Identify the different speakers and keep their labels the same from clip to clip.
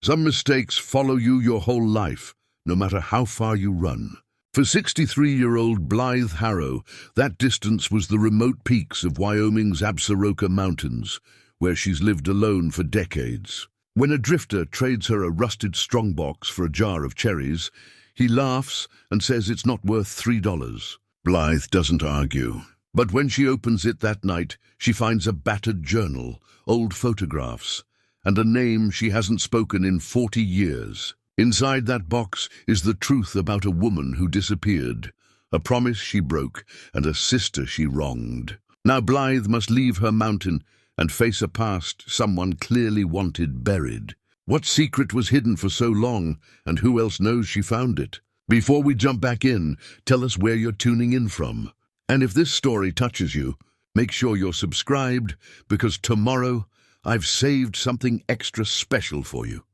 Speaker 1: Some mistakes follow you your whole life, no matter how far you run. For 63-year-old Blythe Harrow, that distance was the remote peaks of Wyoming's Absaroka Mountains, where she's lived alone for decades. When a drifter trades her a rusted strongbox for a jar of cherries, he laughs and says it's not worth $3. Blythe doesn't argue. But when she opens it that night, she finds a battered journal, old photographs, and a name she hasn't spoken in 40 years. Inside that box is the truth about a woman who disappeared, a promise she broke, and a sister she wronged. Now Blythe must leave her mountain and face a past someone clearly wanted buried. What secret was hidden for so long, and who else knows she found it? Before we jump back in, tell us where you're tuning in from. And if this story touches you, make sure you're subscribed, because tomorrow I've saved something extra special for you.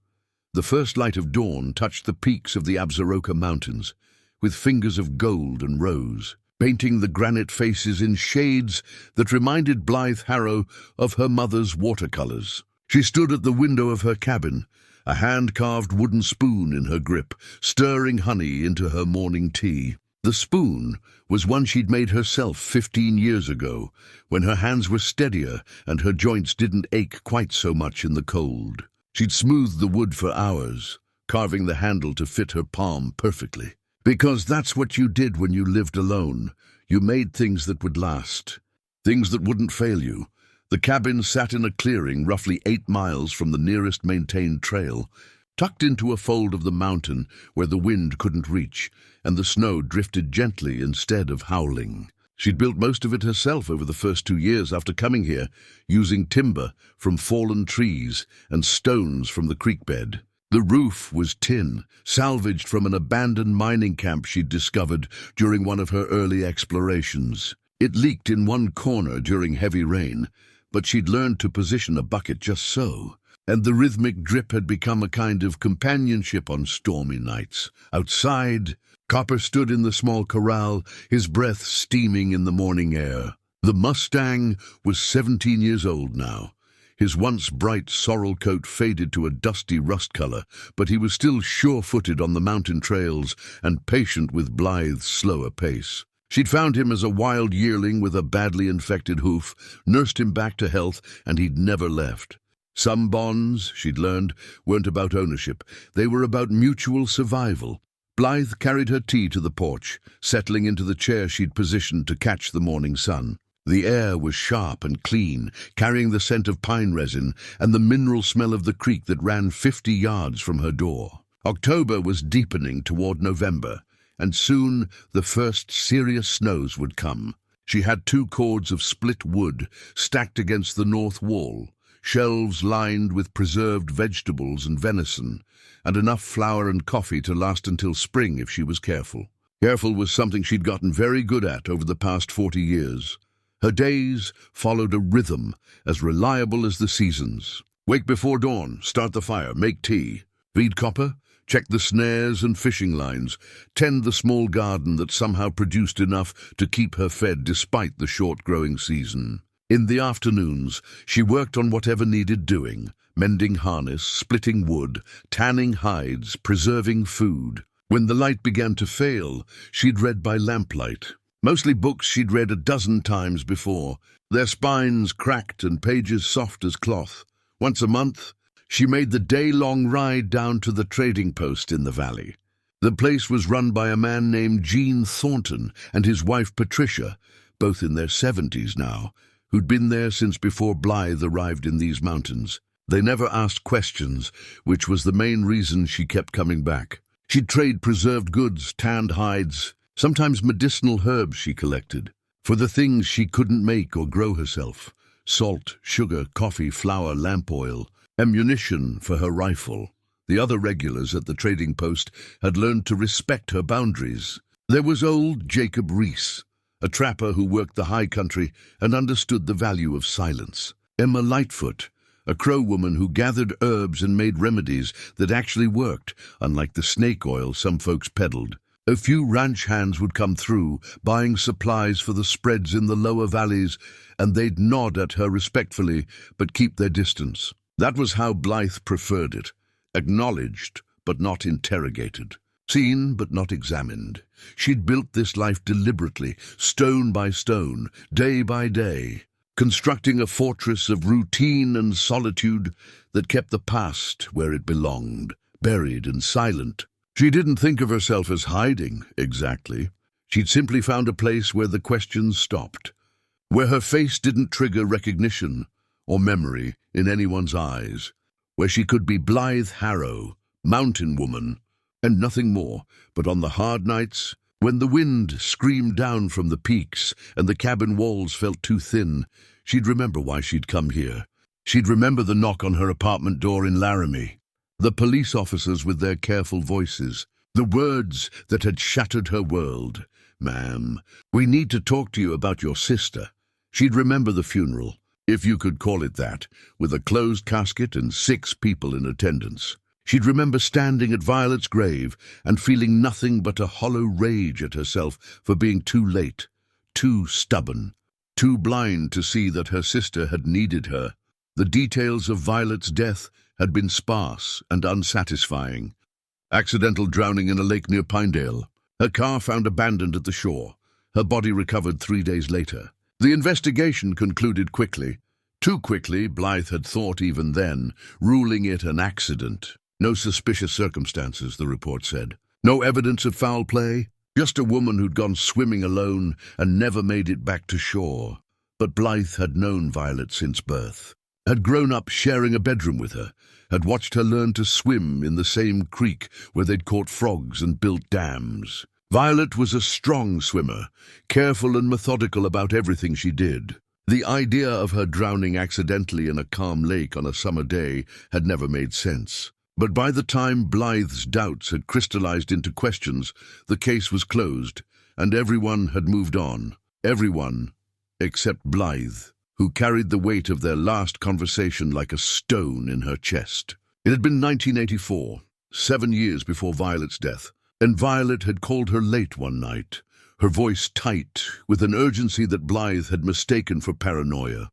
Speaker 1: The first light of dawn touched the peaks of the Absaroka Mountains, with fingers of gold and rose, painting the granite faces in shades that reminded Blythe Harrow of her mother's watercolors. She stood at the window of her cabin, a hand-carved wooden spoon in her grip, stirring honey into her morning tea. The spoon was one she'd made herself 15 years ago, when her hands were steadier and her joints didn't ache quite so much in the cold. She'd smoothed the wood for hours, carving the handle to fit her palm perfectly. Because that's what you did when you lived alone. You made things that would last, things that wouldn't fail you. The cabin sat in a clearing roughly 8 miles from the nearest maintained trail, tucked into a fold of the mountain where the wind couldn't reach, and the snow drifted gently instead of howling. She'd built most of it herself over the first 2 years after coming here, using timber from fallen trees and stones from the creek bed. The roof was tin, salvaged from an abandoned mining camp she'd discovered during one of her early explorations. It leaked in one corner during heavy rain, but she'd learned to position a bucket just so, and the rhythmic drip had become a kind of companionship on stormy nights. Outside, Copper stood in the small corral, his breath steaming in the morning air. The Mustang was 17 years old now. His once bright sorrel coat faded to a dusty rust color, but he was still sure-footed on the mountain trails and patient with Blythe's slower pace. She'd found him as a wild yearling with a badly infected hoof, nursed him back to health, and he'd never left. Some bonds, she'd learned, weren't about ownership. They were about mutual survival. Blythe carried her tea to the porch, settling into the chair she'd positioned to catch the morning sun. The air was sharp and clean, carrying the scent of pine resin and the mineral smell of the creek that ran 50 yards from her door. October was deepening toward November, and soon the first serious snows would come. She had 2 cords of split wood stacked against the north wall, shelves lined with preserved vegetables and venison, and enough flour and coffee to last until spring if she was careful. Careful was something she'd gotten very good at over the past 40 years. Her days followed a rhythm as reliable as the seasons. Wake before dawn, start the fire, make tea, feed Copper, check the snares and fishing lines, tend the small garden that somehow produced enough to keep her fed despite the short growing season. In the afternoons, she worked on whatever needed doing, mending harness, splitting wood, tanning hides, preserving food. When the light began to fail, she'd read by lamplight. Mostly books she'd read a dozen times before, their spines cracked and pages soft as cloth. Once a month, she made the day-long ride down to the trading post in the valley. The place was run by a man named Gene Thornton and his wife Patricia, both in their 70s now, who'd been there since before Blythe arrived in these mountains. They never asked questions, which was the main reason she kept coming back. She'd trade preserved goods, tanned hides, sometimes medicinal herbs she collected, for the things she couldn't make or grow herself: salt, sugar, coffee, flour, lamp oil, ammunition for her rifle. The other regulars at the trading post had learned to respect her boundaries. There was old Jacob Reese, a trapper who worked the high country and understood the value of silence. Emma Lightfoot, a Crow woman who gathered herbs and made remedies that actually worked, unlike the snake oil some folks peddled. A few ranch hands would come through, buying supplies for the spreads in the lower valleys, and they'd nod at her respectfully, but keep their distance. That was how Blythe preferred it. acknowledged but not interrogated, seen but not examined. She'd built this life deliberately, stone by stone, day by day, constructing a fortress of routine and solitude that kept the past where it belonged, buried and silent. She didn't think of herself as hiding, exactly. She'd simply found a place where the questions stopped, where her face didn't trigger recognition or memory in anyone's eyes, where she could be Blythe Harrow, mountain woman, and nothing more. But on the hard nights, when the wind screamed down from the peaks and the cabin walls felt too thin, she'd remember why she'd come here. She'd remember the knock on her apartment door in Laramie, the police officers with their careful voices, the words that had shattered her world. "Ma'am, we need to talk to you about your sister." She'd remember the funeral, if you could call it that, with a closed casket and 6 people in attendance. She'd remember standing at Violet's grave and feeling nothing but a hollow rage at herself for being too late, too stubborn, too blind to see that her sister had needed her. The details of Violet's death had been sparse and unsatisfying. Accidental drowning in a lake near Pinedale. Her car found abandoned at the shore. Her body recovered 3 days later. The investigation concluded quickly. Too quickly, Blythe had thought even then, ruling it an accident. No suspicious circumstances, the report said. No evidence of foul play. Just a woman who'd gone swimming alone and never made it back to shore. But Blythe had known Violet since birth, had grown up sharing a bedroom with her, had watched her learn to swim in the same creek where they'd caught frogs and built dams. Violet was a strong swimmer, careful and methodical about everything she did. The idea of her drowning accidentally in a calm lake on a summer day had never made sense. But by the time Blythe's doubts had crystallized into questions, the case was closed, and everyone had moved on. Everyone except Blythe, who carried the weight of their last conversation like a stone in her chest. It had been 1984, 7 years before Violet's death, and Violet had called her late one night, her voice tight, with an urgency that Blythe had mistaken for paranoia.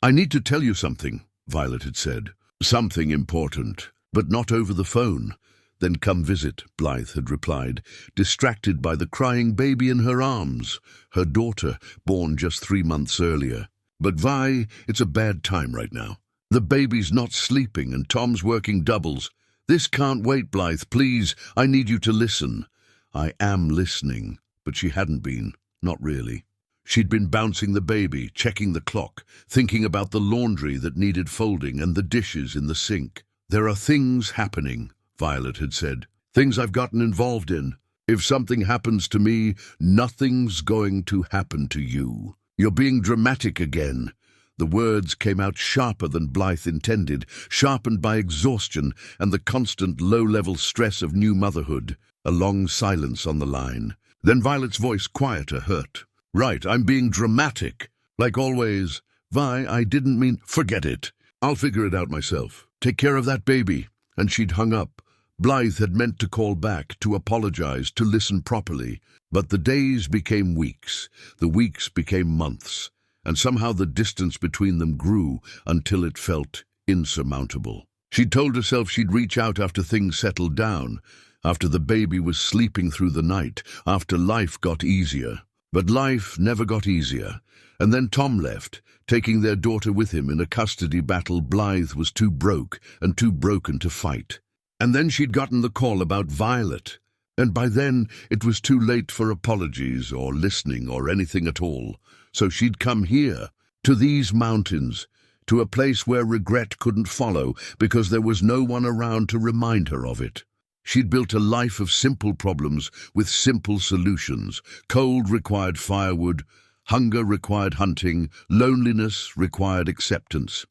Speaker 1: "I need to tell you something," Violet had said. "Something important, but not over the phone." "Then come visit," Blythe had replied, distracted by the crying baby in her arms, her daughter, born just 3 months earlier. "But Vi, it's a bad time right now. The baby's not sleeping and Tom's working doubles. This can't wait, Blythe, please, I need you to listen." "I am listening," but she hadn't been, not really. She'd been bouncing the baby, checking the clock, thinking about the laundry that needed folding and the dishes in the sink. "There are things happening," Violet had said, "things I've gotten involved in. If something happens to me, nothing's going to happen to you. You're being dramatic again." The words came out sharper than Blythe intended, sharpened by exhaustion and the constant low-level stress of new motherhood. A long silence on the line. Then Violet's voice, quieter, hurt. "Right, I'm being dramatic. Like always. Vi, I didn't mean—" "Forget it. I'll figure it out myself. Take care of that baby." And she'd hung up. Blythe had meant to call back, to apologize, to listen properly. But the days became weeks, the weeks became months, and somehow the distance between them grew until it felt insurmountable. She'd told herself she'd reach out after things settled down, after the baby was sleeping through the night, after life got easier. But life never got easier. And then Tom left, taking their daughter with him in a custody battle Blythe was too broke and too broken to fight. And then she'd gotten the call about Violet. And by then it was too late for apologies or listening or anything at all. So she'd come here, to these mountains, to a place where regret couldn't follow because there was no one around to remind her of it. She'd built a life of simple problems with simple solutions. Cold required firewood, hunger required hunting, loneliness required acceptance.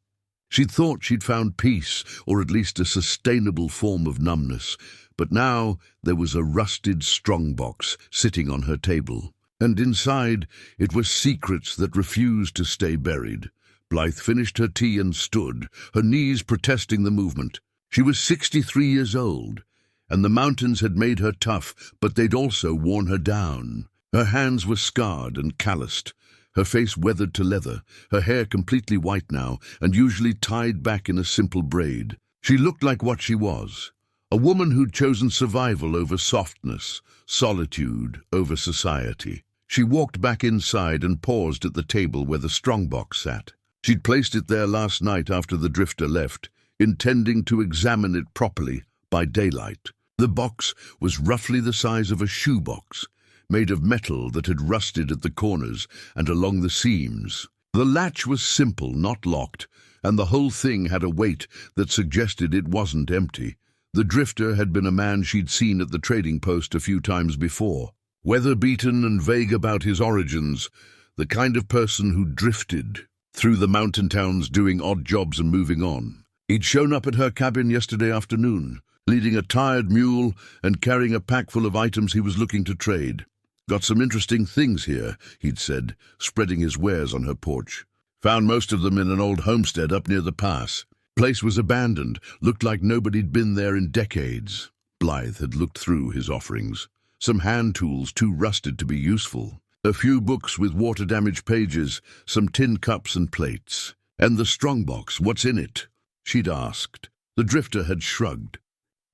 Speaker 1: She'd thought she'd found peace, or at least a sustainable form of numbness, but now there was a rusted strongbox sitting on her table. And inside it were secrets that refused to stay buried. Blythe finished her tea and stood, her knees protesting the movement. She was 63 years old, and the mountains had made her tough, but they'd also worn her down. Her hands were scarred and calloused, her face weathered to leather, her hair completely white now, and usually tied back in a simple braid. She looked like what she was, a woman who'd chosen survival over softness, solitude over society. She walked back inside and paused at the table where the strongbox sat. She'd placed it there last night after the drifter left, intending to examine it properly by daylight. The box was roughly the size of a shoebox, made of metal that had rusted at the corners and along the seams. The latch was simple, not locked, and the whole thing had a weight that suggested it wasn't empty. The drifter had been a man she'd seen at the trading post a few times before. Weather-beaten and vague about his origins, the kind of person who drifted through the mountain towns doing odd jobs and moving on. He'd shown up at her cabin yesterday afternoon, leading a tired mule and carrying a pack full of items he was looking to trade. "Got some interesting things here," he'd said, spreading his wares on her porch. "Found most of them in an old homestead up near the pass. Place was abandoned, looked like nobody'd been there in decades." Blythe had looked through his offerings. Some hand tools too rusted to be useful. A few books with water-damaged pages, some tin cups and plates. "And the strongbox, what's in it?" she'd asked. The drifter had shrugged.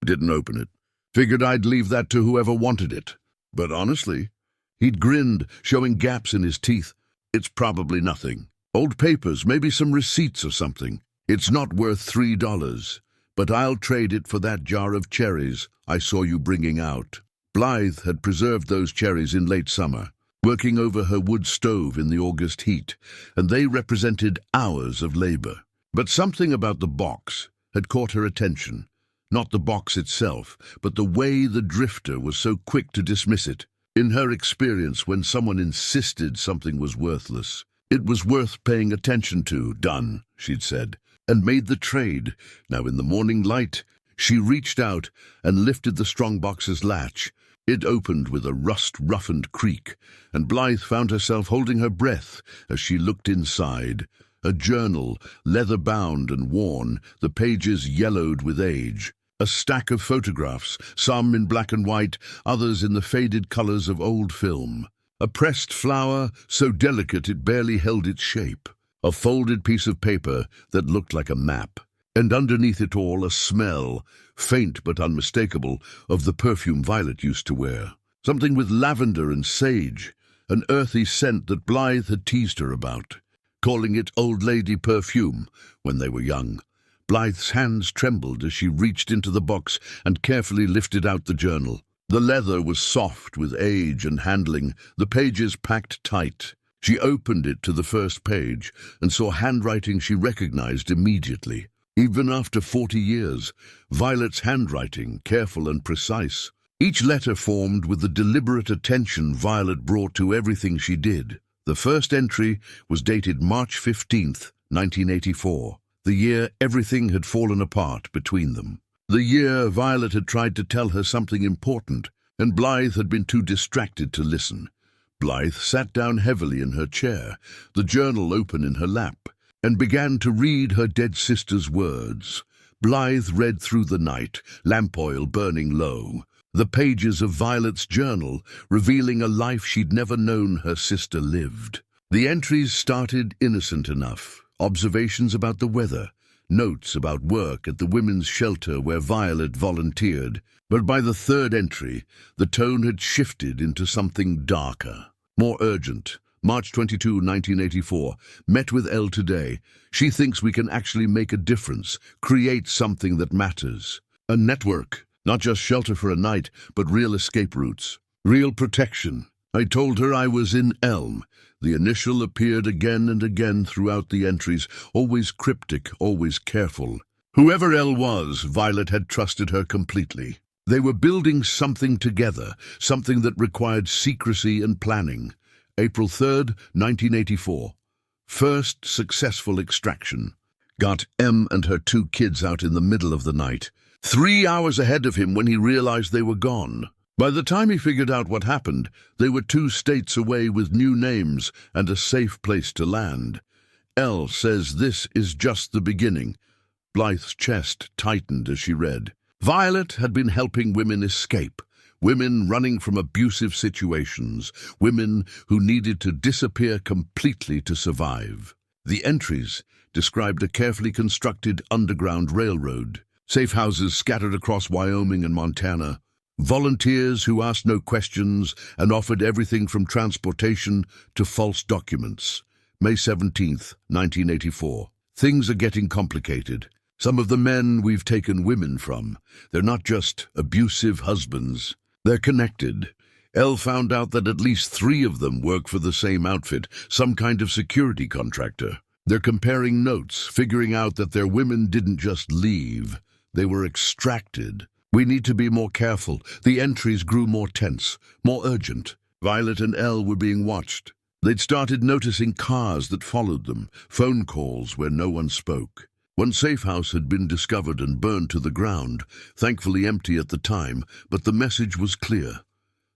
Speaker 1: "Didn't open it. Figured I'd leave that to whoever wanted it. But honestly," he'd grinned, showing gaps in his teeth, "it's probably nothing. Old papers, maybe some receipts or something. It's not worth $3, but I'll trade it for that jar of cherries I saw you bringing out." Blythe had preserved those cherries in late summer, working over her wood stove in the August heat, and they represented hours of labor. But something about the box had caught her attention. Not the box itself, but the way the drifter was so quick to dismiss it. In her experience, when someone insisted something was worthless, it was worth paying attention to. "Done," she'd said, and made the trade. Now in the morning light, she reached out and lifted the strongbox's latch. It opened with a rust-roughened creak, and Blythe found herself holding her breath as she looked inside. A journal, leather-bound and worn, the pages yellowed with age. A stack of photographs, some in black and white, others in the faded colors of old film. A pressed flower, so delicate it barely held its shape. A folded piece of paper that looked like a map. And underneath it all, a smell, faint but unmistakable, of the perfume Violet used to wear. Something with lavender and sage, an earthy scent that Blythe had teased her about, calling it old lady perfume when they were young. Blythe's hands trembled as she reached into the box and carefully lifted out the journal. The leather was soft with age and handling, the pages packed tight. She opened it to the first page and saw handwriting she recognized immediately. Even after 40 years, Violet's handwriting, careful and precise. Each letter formed with the deliberate attention Violet brought to everything she did. The first entry was dated March 15th, 1984, the year everything had fallen apart between them. The year Violet had tried to tell her something important, and Blythe had been too distracted to listen. Blythe sat down heavily in her chair, the journal open in her lap, and began to read her dead sister's words. Blythe read through the night, lamp oil burning low, the pages of Violet's journal revealing a life she'd never known her sister lived. The entries started innocent enough, observations about the weather, notes about work at the women's shelter where Violet volunteered. But by the third entry, the tone had shifted into something darker, more urgent. March 22, 1984. Met with Elle today. She thinks we can actually make a difference, create something that matters. A network, not just shelter for a night, but real escape routes, real protection. I told her I was in Elm. The initial appeared again and again throughout the entries, always cryptic, always careful. Whoever Elle was, Violet had trusted her completely. They were building something together, something that required secrecy and planning. April 3rd, 1984. First successful extraction. Got M and her 2 kids out in the middle of the night. 3 hours ahead of him when he realized they were gone. By the time he figured out what happened, they were 2 states away with new names and a safe place to land. Elle says this is just the beginning. Blythe's chest tightened as she read. Violet had been helping women escape. Women running from abusive situations, women who needed to disappear completely to survive. The entries described a carefully constructed underground railroad, Safe houses scattered across Wyoming and Montana. Volunteers who asked no questions and offered everything from transportation to false documents. May 17th, 1984. Things are getting complicated. Some of the men we've taken women from, they're not just abusive husbands. They're connected. Elle found out that at least 3 of them work for the same outfit, some kind of security contractor. They're comparing notes, figuring out that their women didn't just leave. They were extracted. We need to be more careful. The entries grew more tense, more urgent. Violet and Elle were being watched. They'd started noticing cars that followed them, phone calls where no one spoke. One safe house had been discovered and burned to the ground, thankfully empty at the time, but the message was clear.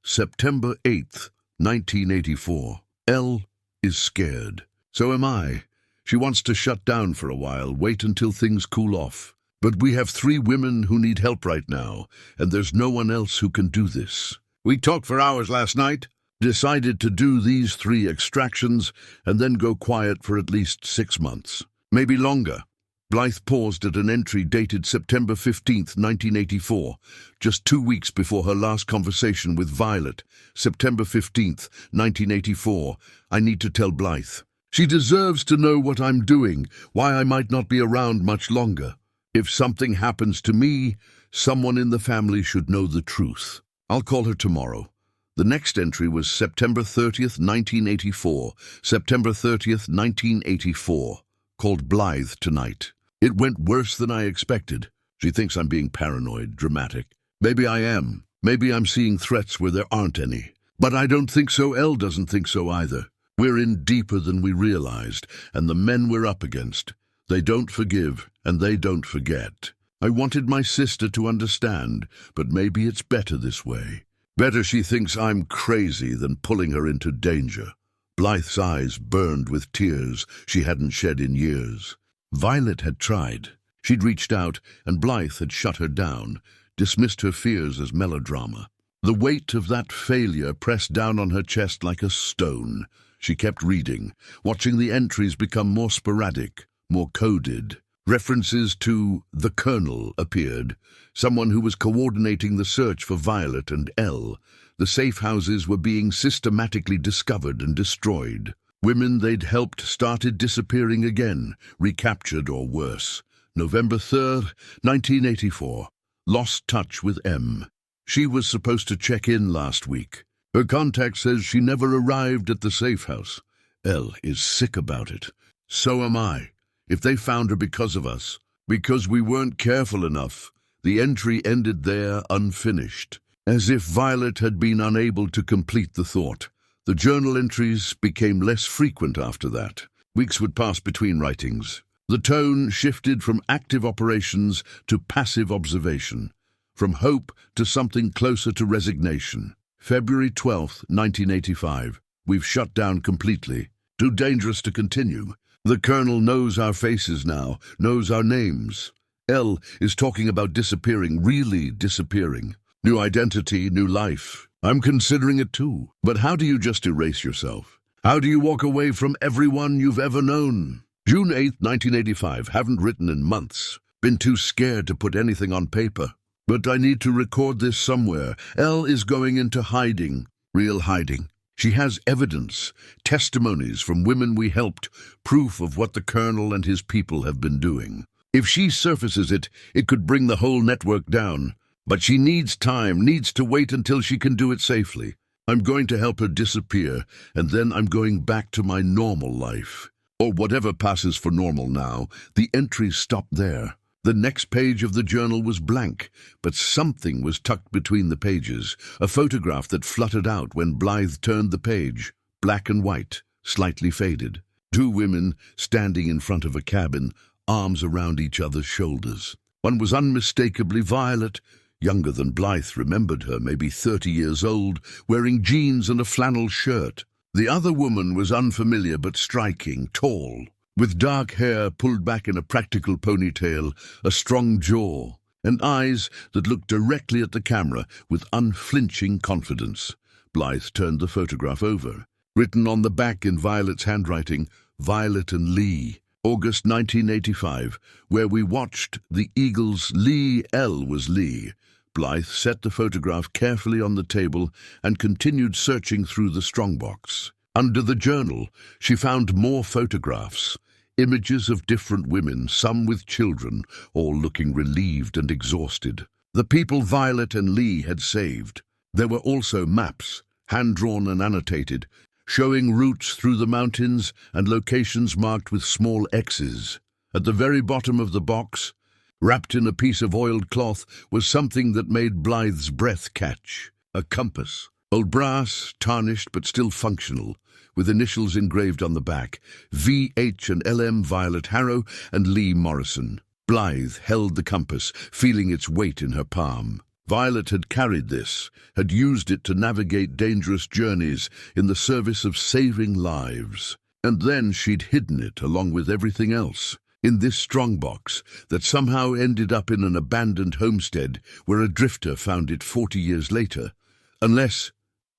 Speaker 1: September 8th, 1984. Elle is scared. So am I. She wants to shut down for a while, wait until things cool off. But we have 3 women who need help right now, and there's no one else who can do this. We talked for hours last night, decided to do these 3 extractions, and then go quiet for at least 6 months. Maybe longer. Blythe paused at an entry dated September 15th, 1984, just 2 weeks before her last conversation with Violet. September 15th, 1984. I need to tell Blythe. She deserves to know what I'm doing, why I might not be around much longer. If something happens to me, someone in the family should know the truth. I'll call her tomorrow. The next entry was September 30th, 1984. September 30th, 1984. Called Blythe tonight. It went worse than I expected. She thinks I'm being paranoid, dramatic. Maybe I am. Maybe I'm seeing threats where there aren't any. But I don't think so. Elle doesn't think so either. We're in deeper than we realized, and the men we're up against, they don't forgive, and they don't forget. I wanted my sister to understand, but maybe it's better this way. Better she thinks I'm crazy than pulling her into danger. Blythe's eyes burned with tears she hadn't shed in years. Violet had tried. She'd reached out, and Blythe had shut her down, dismissed her fears as melodrama. The weight of that failure pressed down on her chest like a stone. She kept reading, watching the entries become more sporadic, more coded. References to the Colonel appeared, someone who was coordinating the search for Violet and Elle. The safe houses were being systematically discovered and destroyed. Women they'd helped started disappearing again, recaptured or worse. November 3rd, 1984. Lost touch with M. She was supposed to check in last week. Her contact says she never arrived at the safe house. Elle is sick about it. So am I. If they found her because of us, because we weren't careful enough, the entry ended there unfinished. As if Violet had been unable to complete the thought. The journal entries became less frequent after that. Weeks would pass between writings. The tone shifted from active operations to passive observation, from hope to something closer to resignation. February 12th, 1985. We've shut down completely. Too dangerous to continue. The Colonel knows our faces now, knows our names. Elle is talking about disappearing, really disappearing. New identity, new life. I'm considering it too. But how do you just erase yourself? How do you walk away from everyone you've ever known? June 8th, 1985. Haven't written in months. Been too scared to put anything on paper. But I need to record this somewhere. Elle is going into hiding. Real hiding. She has evidence, testimonies from women we helped, proof of what the Colonel and his people have been doing. If she surfaces it, it could bring the whole network down. But she needs time, needs to wait until she can do it safely. I'm going to help her disappear, and then I'm going back to my normal life. Or whatever passes for normal now. The entries stopped there. The next page of the journal was blank, but something was tucked between the pages, a photograph that fluttered out when Blythe turned the page, black and white, slightly faded. 2 women standing in front of a cabin, arms around each other's shoulders. One was unmistakably Violet. Younger than Blythe remembered her, maybe 30 years old, wearing jeans and a flannel shirt. The other woman was unfamiliar but striking, tall, with dark hair pulled back in a practical ponytail, a strong jaw, and eyes that looked directly at the camera with unflinching confidence. Blythe turned the photograph over. Written on the back in Violet's handwriting, Violet and Lee. August 1985, where we watched the Eagles. Lee L. was Lee. Blythe set the photograph carefully on the table and continued searching through the strongbox. Under the journal, she found more photographs, images of different women, some with children, all looking relieved and exhausted. The people Violet and Lee had saved. There were also maps, hand-drawn and annotated, showing routes through the mountains and locations marked with small X's. At the very bottom of the box, wrapped in a piece of oiled cloth, was something that made Blythe's breath catch. A compass. Old brass, tarnished but still functional, with initials engraved on the back, V.H. and L.M. Violet Harrow and Lee Morrison. Blythe held the compass, feeling its weight in her palm. Violet had carried this, had used it to navigate dangerous journeys in the service of saving lives. And then she'd hidden it along with everything else, in this strongbox that somehow ended up in an abandoned homestead where a drifter found it 40 years later. Unless...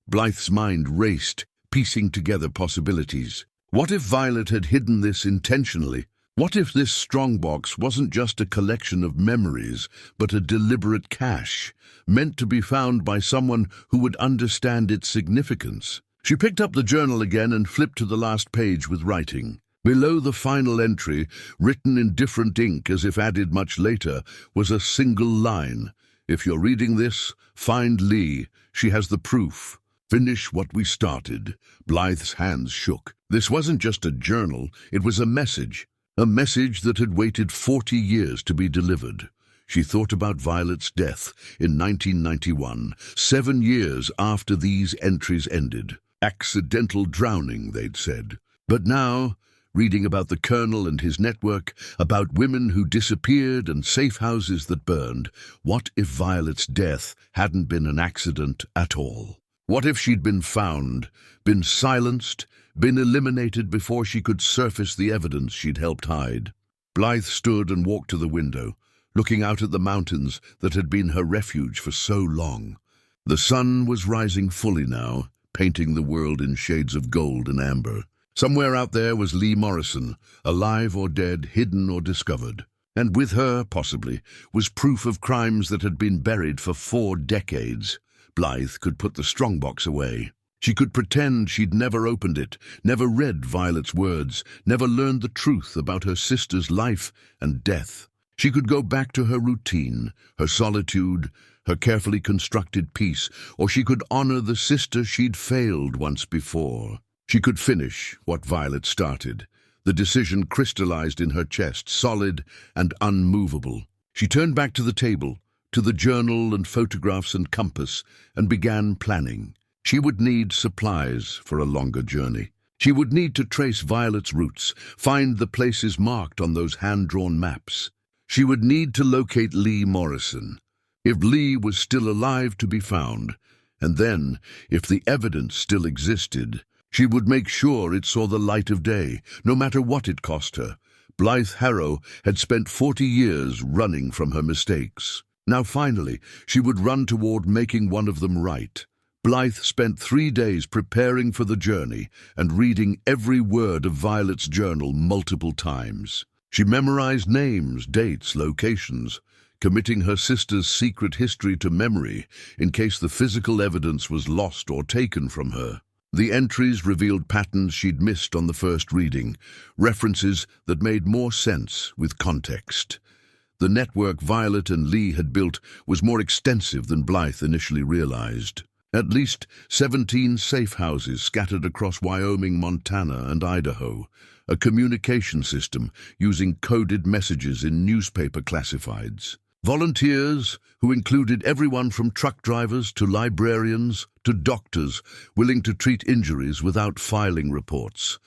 Speaker 1: Blythe's mind raced, piecing together possibilities. What if Violet had hidden this intentionally? What if this strongbox wasn't just a collection of memories, but a deliberate cache, meant to be found by someone who would understand its significance? She picked up the journal again and flipped to the last page with writing. Below the final entry, written in different ink as if added much later, was a single line. If you're reading this, find Lee. She has the proof. Finish what we started. Blythe's hands shook. This wasn't just a journal, it was a message. A message that had waited 40 years to be delivered. She thought about Violet's death in 1991, 7 years after these entries ended. Accidental drowning, they'd said. But now, reading about the Colonel and his network, about women who disappeared and safe houses that burned, what if Violet's death hadn't been an accident at all? What if she'd been found, been silenced, been eliminated before she could surface the evidence she'd helped hide? Blythe stood and walked to the window, looking out at the mountains that had been her refuge for so long. The sun was rising fully now, painting the world in shades of gold and amber. Somewhere out there was Lee Morrison, alive or dead, hidden or discovered. And with her, possibly, was proof of crimes that had been buried for 4 decades. Blythe could put the strongbox away. She could pretend she'd never opened it, never read Violet's words, never learned the truth about her sister's life and death. She could go back to her routine, her solitude, her carefully constructed peace, or she could honor the sister she'd failed once before. She could finish what Violet started. The decision crystallized in her chest, solid and unmovable. She turned back to the table, to the journal and photographs and compass, and began planning. She would need supplies for a longer journey. She would need to trace Violet's routes, find the places marked on those hand-drawn maps. She would need to locate Lee Morrison, if Lee was still alive to be found, and then, if the evidence still existed, she would make sure it saw the light of day, no matter what it cost her. Blythe Harrow had spent 40 years running from her mistakes. Now finally, she would run toward making one of them right. Blythe spent 3 days preparing for the journey and reading every word of Violet's journal multiple times. She memorized names, dates, locations, committing her sister's secret history to memory in case the physical evidence was lost or taken from her. The entries revealed patterns she'd missed on the first reading, references that made more sense with context. The network Violet and Lee had built was more extensive than Blythe initially realized. At least 17 safe houses scattered across Wyoming, Montana, and Idaho, a communication system using coded messages in newspaper classifieds. Volunteers, who included everyone from truck drivers to librarians to doctors willing to treat injuries without filing reports.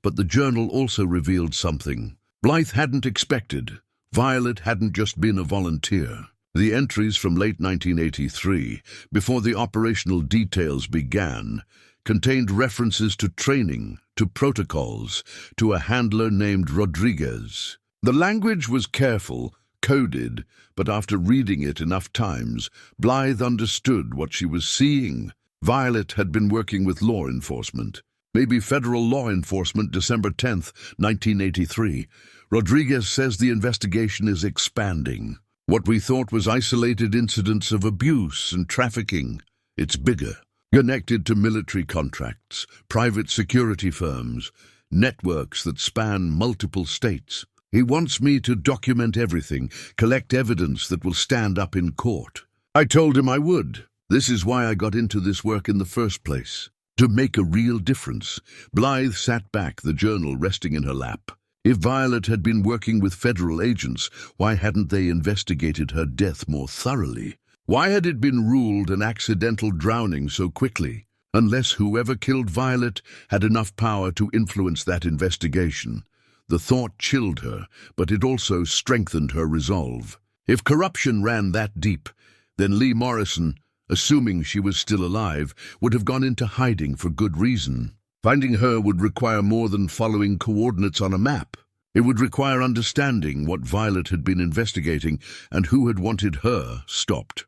Speaker 1: But the journal also revealed something Blythe hadn't expected. Violet hadn't just been a volunteer. The entries from late 1983, before the operational details began, contained references to training, to protocols, to a handler named Rodriguez. The language was careful, coded, but after reading it enough times, Blythe understood what she was seeing. Violet had been working with law enforcement, Maybe federal law enforcement, December 10th, 1983. Rodriguez says the investigation is expanding. What we thought was isolated incidents of abuse and trafficking, it's bigger. Connected to military contracts, private security firms, networks that span multiple states. He wants me to document everything, collect evidence that will stand up in court. I told him I would. This is why I got into this work in the first place. To make a real difference. Blythe sat back, the journal resting in her lap. If Violet had been working with federal agents, why hadn't they investigated her death more thoroughly? Why had it been ruled an accidental drowning so quickly? Unless whoever killed Violet had enough power to influence that investigation. The thought chilled her, but it also strengthened her resolve. If corruption ran that deep, then Lee Morrison, assuming she was still alive, would have gone into hiding for good reason. Finding her would require more than following coordinates on a map. It would require understanding what Violet had been investigating and who had wanted her stopped.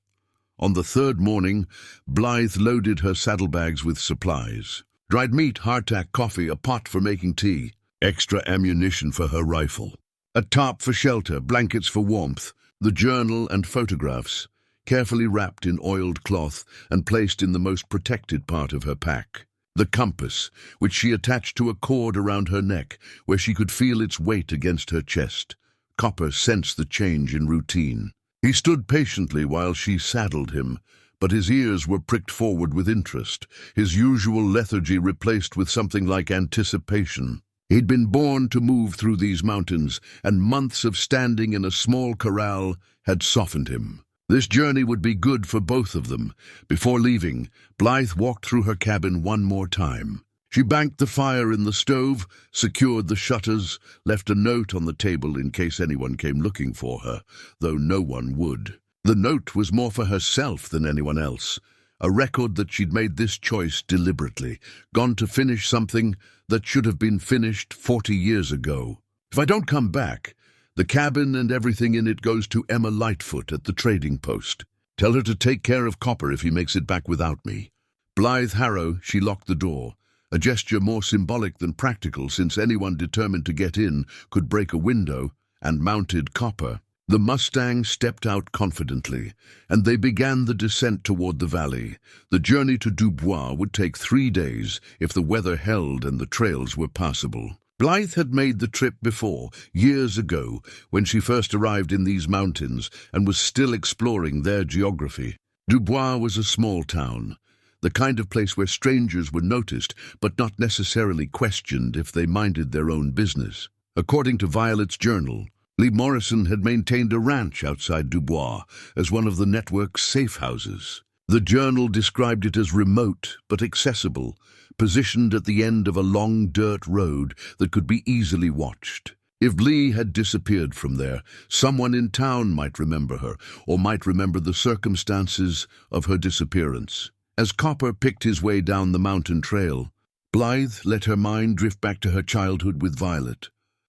Speaker 1: On the third morning, Blythe loaded her saddlebags with supplies. Dried meat, hardtack, coffee, a pot for making tea, extra ammunition for her rifle, a tarp for shelter, blankets for warmth, the journal and photographs, carefully wrapped in oiled cloth and placed in the most protected part of her pack. The compass, which she attached to a cord around her neck, where she could feel its weight against her chest. Copper sensed the change in routine. He stood patiently while she saddled him, but his ears were pricked forward with interest, his usual lethargy replaced with something like anticipation. He'd been born to move through these mountains, and months of standing in a small corral had softened him. This journey would be good for both of them. Before leaving, Blythe walked through her cabin one more time. She banked the fire in the stove, secured the shutters, left a note on the table in case anyone came looking for her, though no one would. The note was more for herself than anyone else, a record that she'd made this choice deliberately, gone to finish something that should have been finished 40 years ago. If I don't come back, the cabin and everything in it goes to Emma Lightfoot at the trading post. Tell her to take care of Copper if he makes it back without me. Blythe Harrow, she locked the door, a gesture more symbolic than practical since anyone determined to get in could break a window, and mounted Copper. The Mustang stepped out confidently, and they began the descent toward the valley. The journey to Dubois would take 3 days if the weather held and the trails were passable. Blythe had made the trip before, years ago, when she first arrived in these mountains and was still exploring their geography. Dubois was a small town, the kind of place where strangers were noticed but not necessarily questioned if they minded their own business. According to Violet's journal, Lee Morrison had maintained a ranch outside Dubois as one of the network's safe houses. The journal described it as remote but accessible, positioned at the end of a long dirt road that could be easily watched. If Lee had disappeared from there, someone in town might remember her, or might remember the circumstances of her disappearance. As Copper picked his way down the mountain trail, Blythe let her mind drift back to her childhood with Violet.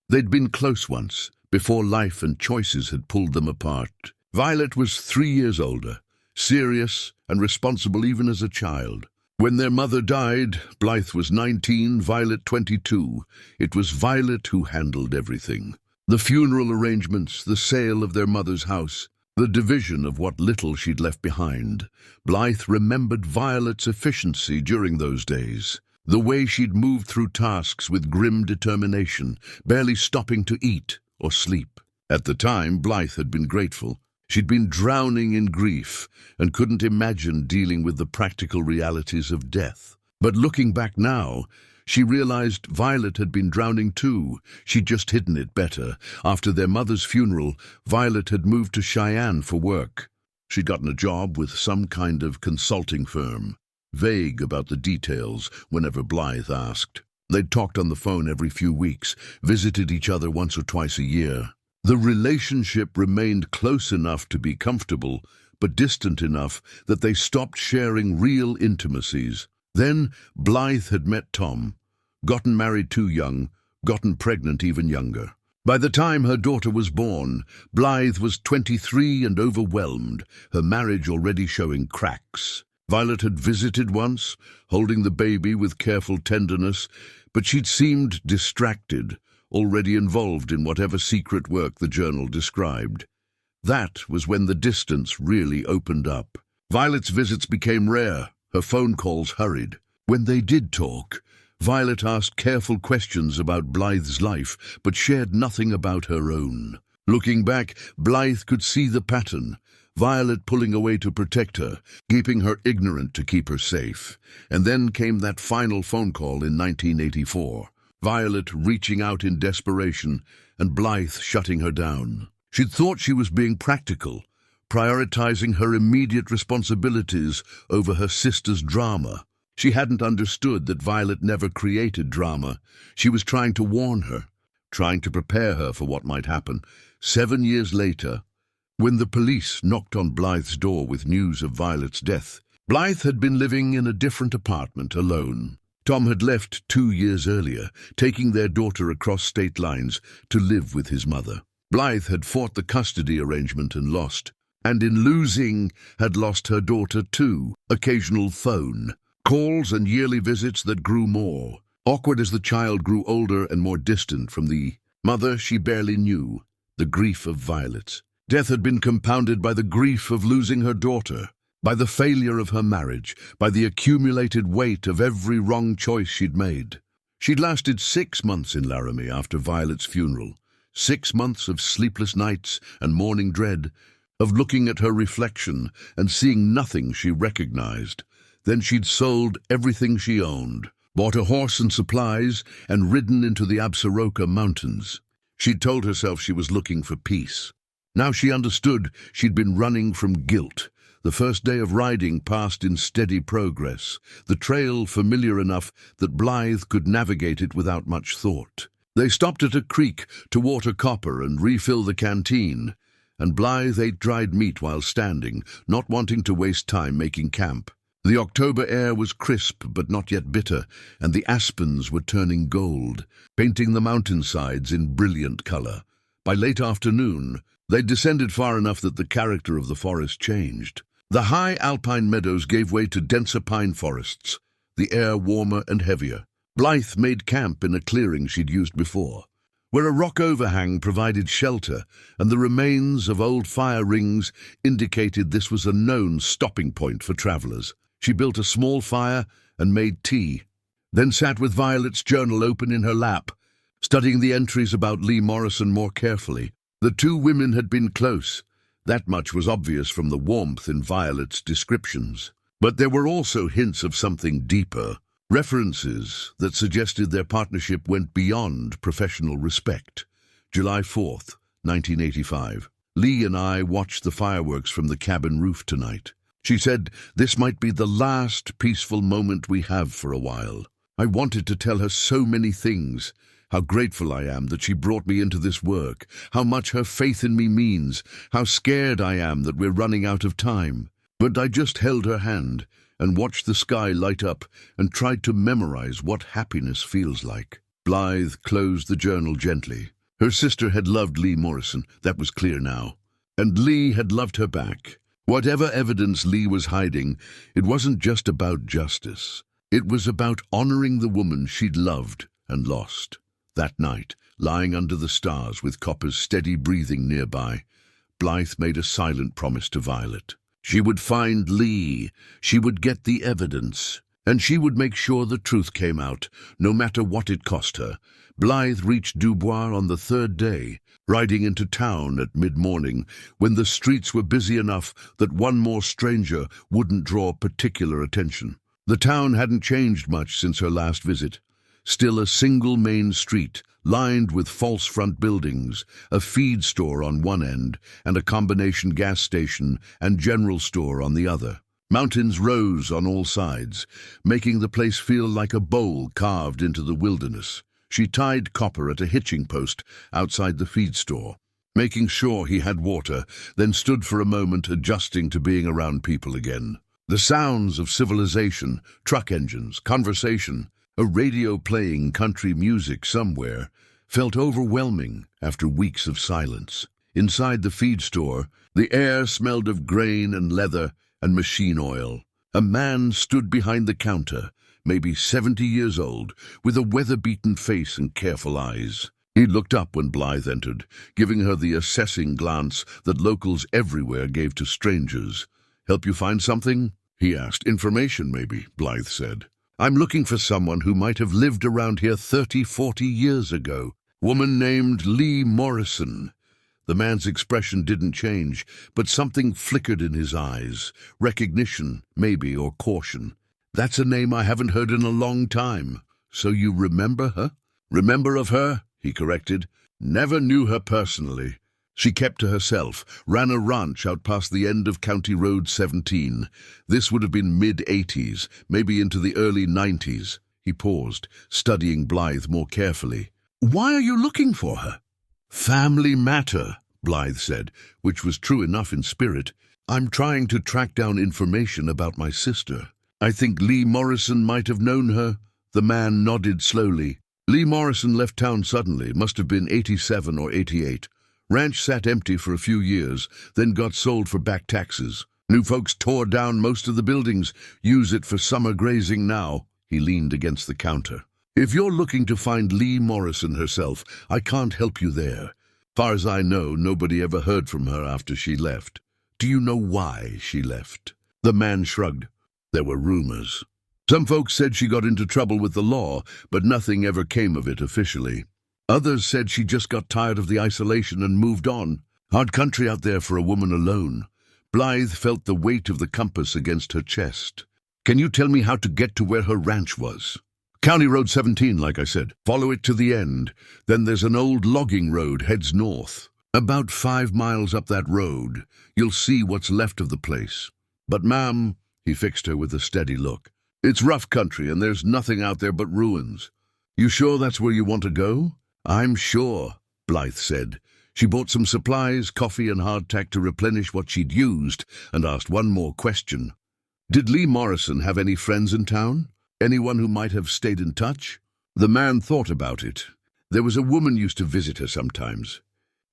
Speaker 1: They'd been close once, before life and choices had pulled them apart. Violet was 3 years older, serious and responsible even as a child. When their mother died, Blythe was 19, Violet 22. It was Violet who handled everything. The funeral arrangements, the sale of their mother's house, the division of what little she'd left behind. Blythe remembered Violet's efficiency during those days. The way she'd moved through tasks with grim determination, barely stopping to eat or sleep. At the time, Blythe had been grateful. She'd been drowning in grief and couldn't imagine dealing with the practical realities of death. But looking back now, she realized Violet had been drowning too. She'd just hidden it better. After their mother's funeral, Violet had moved to Cheyenne for work. She'd gotten a job with some kind of consulting firm, vague about the details whenever Blythe asked. They'd talked on the phone every few weeks, visited each other once or twice a year. The relationship remained close enough to be comfortable, but distant enough that they stopped sharing real intimacies. Then Blythe had met Tom, gotten married too young, gotten pregnant even younger. By the time her daughter was born, Blythe was 23 and overwhelmed, her marriage already showing cracks. Violet had visited once, holding the baby with careful tenderness, but she'd seemed distracted, already involved in whatever secret work the journal described. That was when the distance really opened up. Violet's visits became rare, her phone calls hurried. When they did talk, Violet asked careful questions about Blythe's life, but shared nothing about her own. Looking back, Blythe could see the pattern. Violet pulling away to protect her, keeping her ignorant to keep her safe. And then came that final phone call in 1984. Violet reaching out in desperation, and Blythe shutting her down. She'd thought she was being practical, prioritizing her immediate responsibilities over her sister's drama. She hadn't understood that Violet never created drama. She was trying to warn her, trying to prepare her for what might happen. 7 years later, when the police knocked on Blythe's door with news of Violet's death, Blythe had been living in a different apartment alone. Tom had left 2 years earlier, taking their daughter across state lines to live with his mother. Blythe had fought the custody arrangement and lost, and in losing had lost her daughter too. Occasional phone calls and yearly visits that grew more awkward as the child grew older and more distant from the mother she barely knew. The grief of Violet's death had been compounded by the grief of losing her daughter, by the failure of her marriage, by the accumulated weight of every wrong choice she'd made. She'd lasted 6 months in Laramie after Violet's funeral, 6 months of sleepless nights and morning dread, of looking at her reflection and seeing nothing she recognized. Then she'd sold everything she owned, bought a horse and supplies, and ridden into the Absaroka mountains. She'd told herself she was looking for peace. Now she understood she'd been running from guilt. The first day of riding passed in steady progress, the trail familiar enough that Blythe could navigate it without much thought. They stopped at a creek to water copper and refill the canteen, and Blythe ate dried meat while standing, not wanting to waste time making camp. The October air was crisp but not yet bitter, and the aspens were turning gold, painting the mountainsides in brilliant color. By late afternoon, they'd descended far enough that the character of the forest changed. The high alpine meadows gave way to denser pine forests, the air warmer and heavier. Blythe made camp in a clearing she'd used before, where a rock overhang provided shelter, and the remains of old fire rings indicated this was a known stopping point for travelers. She built a small fire and made tea, then sat with Violet's journal open in her lap, studying the entries about Lee Morrison more carefully. The two women had been close. That much was obvious from the warmth in Violet's descriptions. But there were also hints of something deeper, references that suggested their partnership went beyond professional respect. July 4th, 1985. Lee and I watched the fireworks from the cabin roof tonight. She said, "This might be the last peaceful moment we have for a while." I wanted to tell her so many things. How grateful I am that she brought me into this work, how much her faith in me means, how scared I am that we're running out of time. But I just held her hand and watched the sky light up and tried to memorize what happiness feels like. Blythe closed the journal gently. Her sister had loved Lee Morrison, that was clear now. And Lee had loved her back. Whatever evidence Lee was hiding, it wasn't just about justice. It was about honoring the woman she'd loved and lost. That night, lying under the stars with Copper's steady breathing nearby, Blythe made a silent promise to Violet. She would find Lee, she would get the evidence, and she would make sure the truth came out, no matter what it cost her. Blythe reached Dubois on the 3rd day, riding into town at mid-morning, when the streets were busy enough that one more stranger wouldn't draw particular attention. The town hadn't changed much since her last visit. Still a single main street, lined with false front buildings, a feed store on one end, and a combination gas station and general store on the other. Mountains rose on all sides, making the place feel like a bowl carved into the wilderness. She tied Copper at a hitching post outside the feed store, making sure he had water, then stood for a moment adjusting to being around people again. The sounds of civilization, truck engines, conversation, a radio playing country music somewhere, felt overwhelming after weeks of silence. Inside the feed store, the air smelled of grain and leather and machine oil. A man stood behind the counter, maybe 70 years old, with a weather-beaten face and careful eyes. He looked up when Blythe entered, giving her the assessing glance that locals everywhere gave to strangers. "Help you find something?" he asked. "Information, maybe," Blythe said. "I'm looking for someone who might have lived around here 30, 40 years ago. Woman named Lee Morrison." The man's expression didn't change, but something flickered in his eyes. Recognition, maybe, or caution. "That's a name I haven't heard in a long time. So you remember her?" "Remember of her?" he corrected. "Never knew her personally. She kept to herself, ran a ranch out past the end of County Road 17. This would have been mid-80s, maybe into the early 90s. He paused, studying Blythe more carefully. "Why are you looking for her?" "Family matter," Blythe said, which was true enough in spirit. "I'm trying to track down information about my sister. I think Lee Morrison might have known her." The man nodded slowly. "Lee Morrison left town suddenly, must have been 87 or 88. Ranch sat empty for a few years, then got sold for back taxes. New folks tore down most of the buildings, use it for summer grazing now." He leaned against the counter. "If you're looking to find Lee Morrison herself, I can't help you there. Far as I know, nobody ever heard from her after she left. Do you know why she left?" The man shrugged. "There were rumors. Some folks said she got into trouble with the law, but nothing ever came of it officially. Others said she just got tired of the isolation and moved on. Hard country out there for a woman alone." Blythe felt the weight of the compass against her chest. "Can you tell me how to get to where her ranch was?" "County Road 17, like I said. Follow it to the end. Then there's an old logging road heads north. About 5 miles up that road, you'll see what's left of the place. But ma'am," he fixed her with a steady look, "it's rough country and there's nothing out there but ruins. You sure that's where you want to go?" "I'm sure," Blythe said. She bought some supplies, coffee and hardtack to replenish what she'd used, and asked one more question. "Did Lee Morrison have any friends in town? Anyone who might have stayed in touch?" The man thought about it. "There was a woman used to visit her sometimes.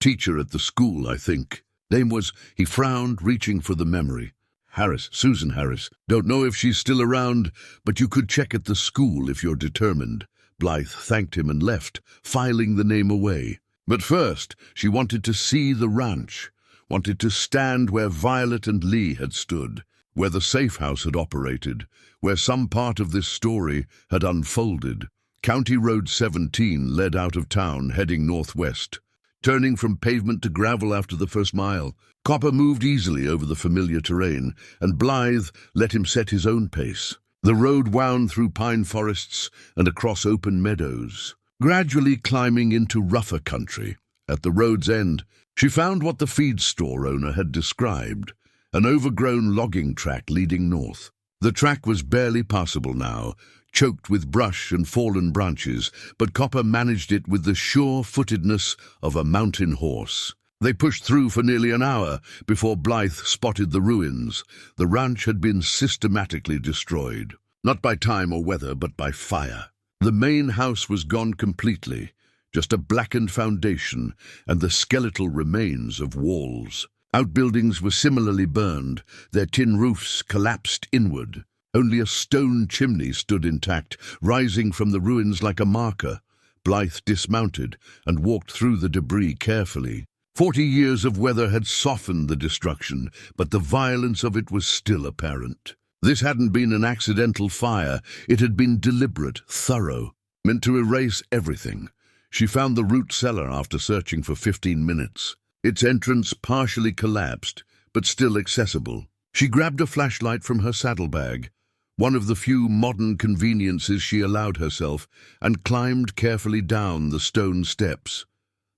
Speaker 1: Teacher at the school, I think. Name was," he frowned, reaching for the memory. "Harris, Susan Harris. Don't know if she's still around, but you could check at the school if you're determined." Blythe thanked him and left, filing the name away. But first, she wanted to see the ranch, wanted to stand where Violet and Lee had stood, where the safe house had operated, where some part of this story had unfolded. County Road 17 led out of town, heading northwest, turning from pavement to gravel after the first mile. Copper moved easily over the familiar terrain, and Blythe let him set his own pace. The road wound through pine forests and across open meadows, gradually climbing into rougher country. At the road's end, she found what the feed store owner had described, an overgrown logging track leading north. The track was barely passable now, choked with brush and fallen branches, but Copper managed it with the sure-footedness of a mountain horse. They pushed through for nearly an hour before Blythe spotted the ruins. The ranch had been systematically destroyed, not by time or weather, but by fire. The main house was gone completely, just a blackened foundation and the skeletal remains of walls. Outbuildings were similarly burned, their tin roofs collapsed inward. Only a stone chimney stood intact, rising from the ruins like a marker. Blythe dismounted and walked through the debris carefully. 40 years of weather had softened the destruction, but the violence of it was still apparent. This hadn't been an accidental fire. It had been deliberate, thorough, meant to erase everything. She found the root cellar after searching for 15 minutes. Its entrance partially collapsed, but still accessible. She grabbed a flashlight from her saddlebag, one of the few modern conveniences she allowed herself, and climbed carefully down the stone steps.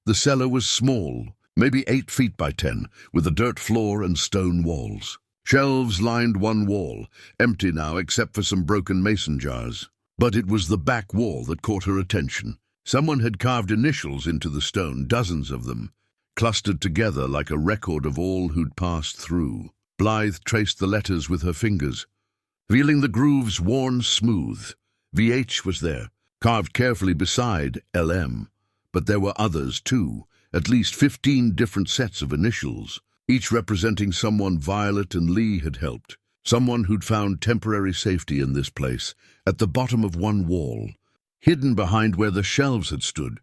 Speaker 1: The cellar was small, maybe 8 feet by 10, with a dirt floor and stone walls. Shelves lined one wall, empty now except for some broken mason jars. But it was the back wall that caught her attention. Someone had carved initials into the stone, dozens of them, clustered together like a record of all who'd passed through. Blythe traced the letters with her fingers, feeling the grooves worn smooth. VH was there, carved carefully beside LM. But there were others too, at least 15 different sets of initials, each representing someone Violet and Lee had helped. Someone who'd found temporary safety in this place, at the bottom of one wall, hidden behind where the shelves had stood.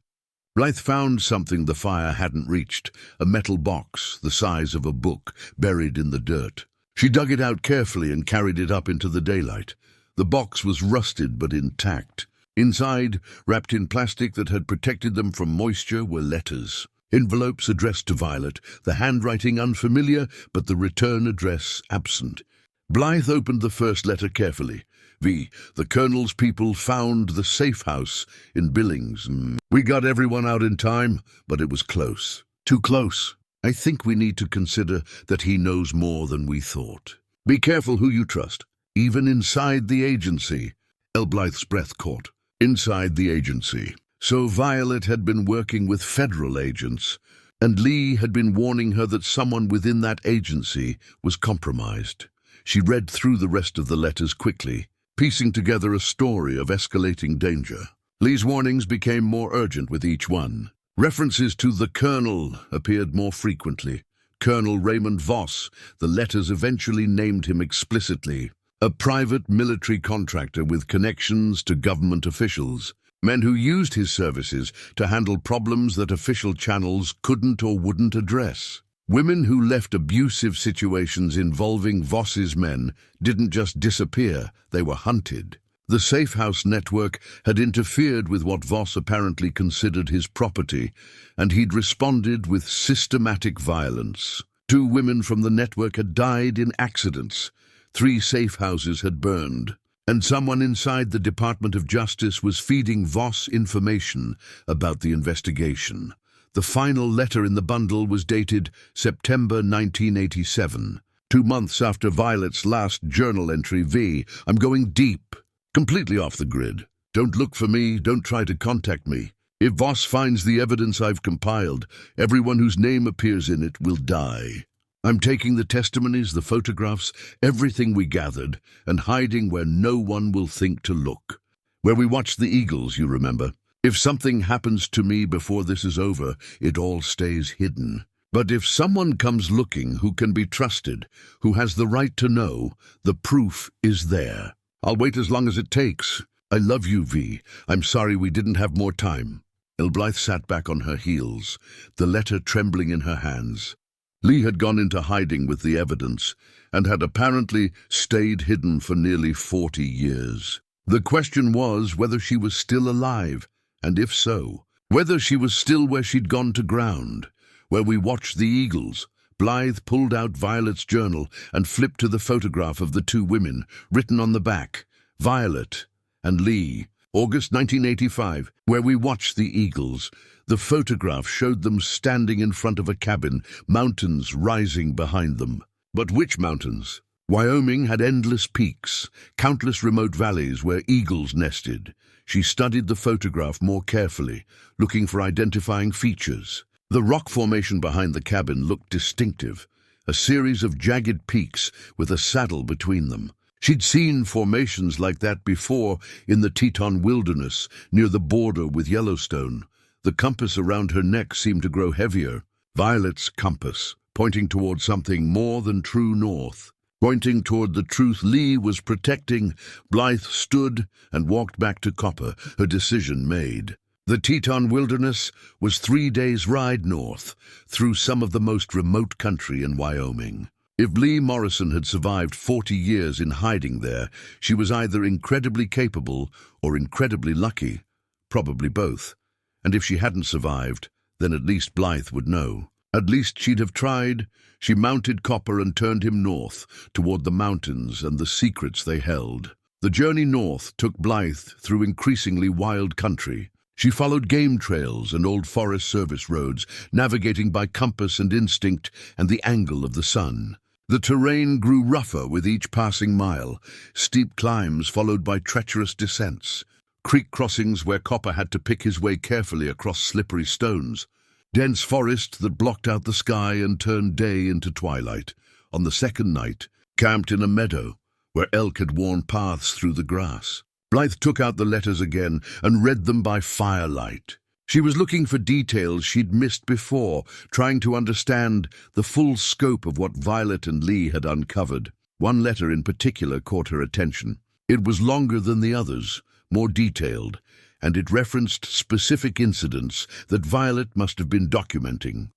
Speaker 1: Blythe found something the fire hadn't reached, a metal box the size of a book, buried in the dirt. She dug it out carefully and carried it up into the daylight. The box was rusted but intact. Inside, wrapped in plastic that had protected them from moisture, were letters. Envelopes addressed to Violet, the handwriting unfamiliar, but the return address absent. Blythe opened the first letter carefully. V. The Colonel's people found the safe house in Billings. We got everyone out in time, but it was close. Too close. I think we need to consider that he knows more than we thought. Be careful who you trust, even inside the agency. Blythe's breath caught. Inside the agency. So Violet had been working with federal agents, and Lee had been warning her that someone within that agency was compromised. She read through the rest of the letters quickly, piecing together a story of escalating danger. Lee's warnings became more urgent with each one. References to the Colonel appeared more frequently. Colonel Raymond Voss, the letters eventually named him explicitly. A private military contractor with connections to government officials. Men who used his services to handle problems that official channels couldn't or wouldn't address. Women who left abusive situations involving Voss's men didn't just disappear, they were hunted. The Safe House network had interfered with what Voss apparently considered his property, and he'd responded with systematic violence. 2 women from the network had died in accidents. 3 safe houses had burned. And someone inside the Department of Justice was feeding Voss information about the investigation. The final letter in the bundle was dated September 1987, 2 months after Violet's last journal entry. V. I'm going deep, completely off the grid. Don't look for me, don't try to contact me. If Voss finds the evidence I've compiled, everyone whose name appears in it will die. I'm taking the testimonies, the photographs, everything we gathered, and hiding where no one will think to look. Where we watched the eagles, you remember. If something happens to me before this is over, it all stays hidden. But if someone comes looking who can be trusted, who has the right to know, the proof is there. I'll wait as long as it takes. I love you, V. I'm sorry we didn't have more time. Blythe sat back on her heels, the letter trembling in her hands. Lee had gone into hiding with the evidence, and had apparently stayed hidden for nearly 40 years. The question was whether she was still alive, and if so, whether she was still where she'd gone to ground, where we watched the eagles. Blythe pulled out Violet's journal and flipped to the photograph of the 2 women, written on the back, Violet and Lee, August 1985, where we watched the eagles. The photograph showed them standing in front of a cabin, mountains rising behind them. But which mountains? Wyoming had endless peaks, countless remote valleys where eagles nested. She studied the photograph more carefully, looking for identifying features. The rock formation behind the cabin looked distinctive, a series of jagged peaks with a saddle between them. She'd seen formations like that before in the Teton Wilderness, near the border with Yellowstone. The compass around her neck seemed to grow heavier. Violet's compass, pointing toward something more than true north. Pointing toward the truth Lee was protecting, Blythe stood and walked back to Copper, her decision made. The Teton Wilderness was 3 days' ride north, through some of the most remote country in Wyoming. If Lee Morrison had survived 40 years in hiding there, she was either incredibly capable or incredibly lucky, probably both. And if she hadn't survived, then at least Blythe would know. At least she'd have tried. She mounted Copper and turned him north, toward the mountains and the secrets they held. The journey north took Blythe through increasingly wild country. She followed game trails and old Forest Service roads, navigating by compass and instinct and the angle of the sun. The terrain grew rougher with each passing mile, steep climbs followed by treacherous descents, creek crossings where Copper had to pick his way carefully across slippery stones, dense forest that blocked out the sky and turned day into twilight. On the second night, camped in a meadow where elk had worn paths through the grass. Blythe took out the letters again and read them by firelight. She was looking for details she'd missed before, trying to understand the full scope of what Violet and Lee had uncovered. One letter in particular caught her attention. It was longer than the others, more detailed, and it referenced specific incidents that Violet must have been documenting.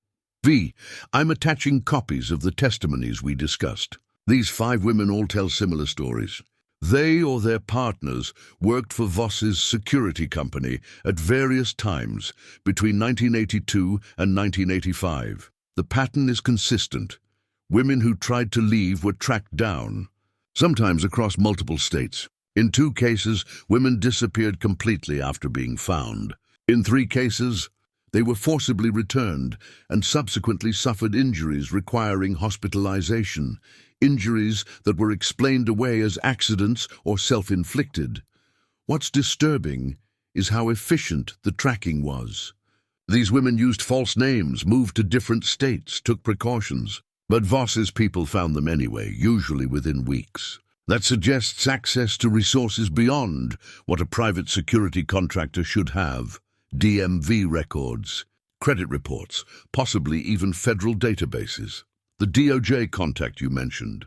Speaker 1: V. I'm attaching copies of the testimonies we discussed. These 5 women all tell similar stories. They or their partners worked for Voss's security company at various times between 1982 and 1985. The pattern is consistent. Women who tried to leave were tracked down, sometimes across multiple states. In 2 cases, women disappeared completely after being found. In 3 cases, they were forcibly returned and subsequently suffered injuries requiring hospitalization, injuries that were explained away as accidents or self-inflicted. What's disturbing is how efficient the tracking was. These women used false names, moved to different states, took precautions. But Voss's people found them anyway, usually within weeks. That suggests access to resources beyond what a private security contractor should have. DMV records, credit reports, possibly even federal databases. The DOJ contact you mentioned.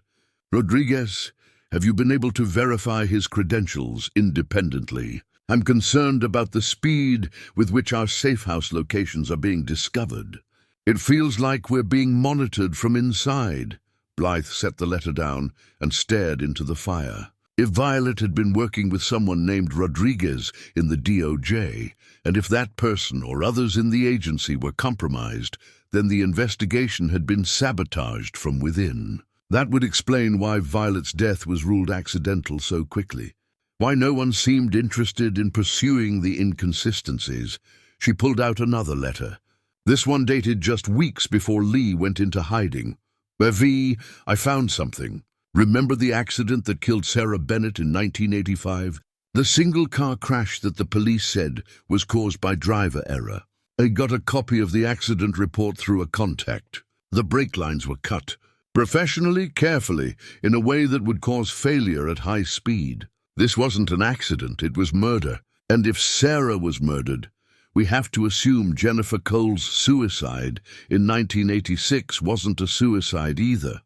Speaker 1: Rodriguez, have you been able to verify his credentials independently? I'm concerned about the speed with which our safe house locations are being discovered. It feels like we're being monitored from inside. Blythe set the letter down and stared into the fire. If Violet had been working with someone named Rodriguez in the DOJ, and if that person or others in the agency were compromised, then the investigation had been sabotaged from within. That would explain why Violet's death was ruled accidental so quickly. Why no one seemed interested in pursuing the inconsistencies. She pulled out another letter. This one dated just weeks before Lee went into hiding. V, I found something. Remember the accident that killed Sarah Bennett in 1985? The single-car crash that the police said was caused by driver error. I got a copy of the accident report through a contact. The brake lines were cut, professionally, carefully, in a way that would cause failure at high speed. This wasn't an accident, it was murder. And if Sarah was murdered, we have to assume Jennifer Cole's suicide in 1986 wasn't a suicide either.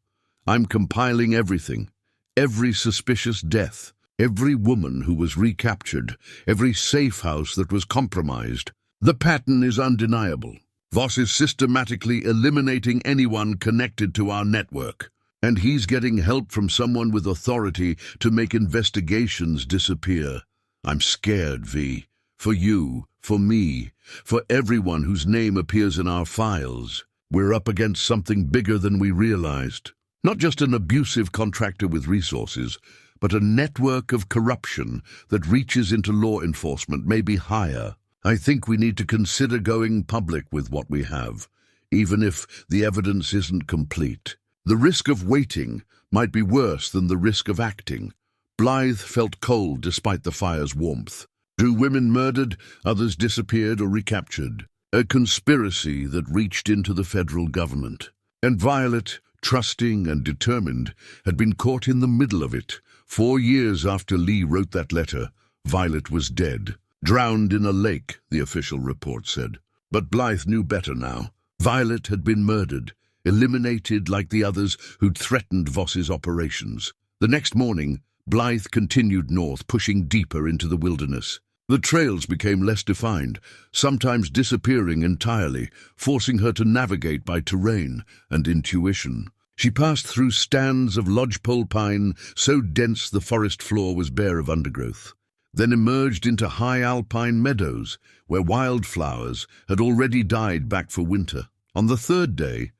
Speaker 1: I'm compiling everything, every suspicious death, every woman who was recaptured, every safe house that was compromised. The pattern is undeniable. Voss is systematically eliminating anyone connected to our network, and he's getting help from someone with authority to make investigations disappear. I'm scared, V. For you, for me, for everyone whose name appears in our files. We're up against something bigger than we realized. Not just an abusive contractor with resources, but a network of corruption that reaches into law enforcement, maybe higher. I think we need to consider going public with what we have, even if the evidence isn't complete. The risk of waiting might be worse than the risk of acting. Blythe felt cold despite the fire's warmth. 2 women murdered, others disappeared or recaptured. A conspiracy that reached into the federal government. And Violet, trusting and determined, had been caught in the middle of it. 4 years after Lee wrote that letter, Violet was dead. Drowned in a lake, the official report said. But Blythe knew better now. Violet had been murdered, eliminated like the others who'd threatened Voss's operations. The next morning, Blythe continued north, pushing deeper into the wilderness. The trails became less defined, sometimes disappearing entirely, forcing her to navigate by terrain and intuition. She passed through stands of lodgepole pine so dense the forest floor was bare of undergrowth, then emerged into high alpine meadows where wildflowers had already died back for winter. On the 3rd day,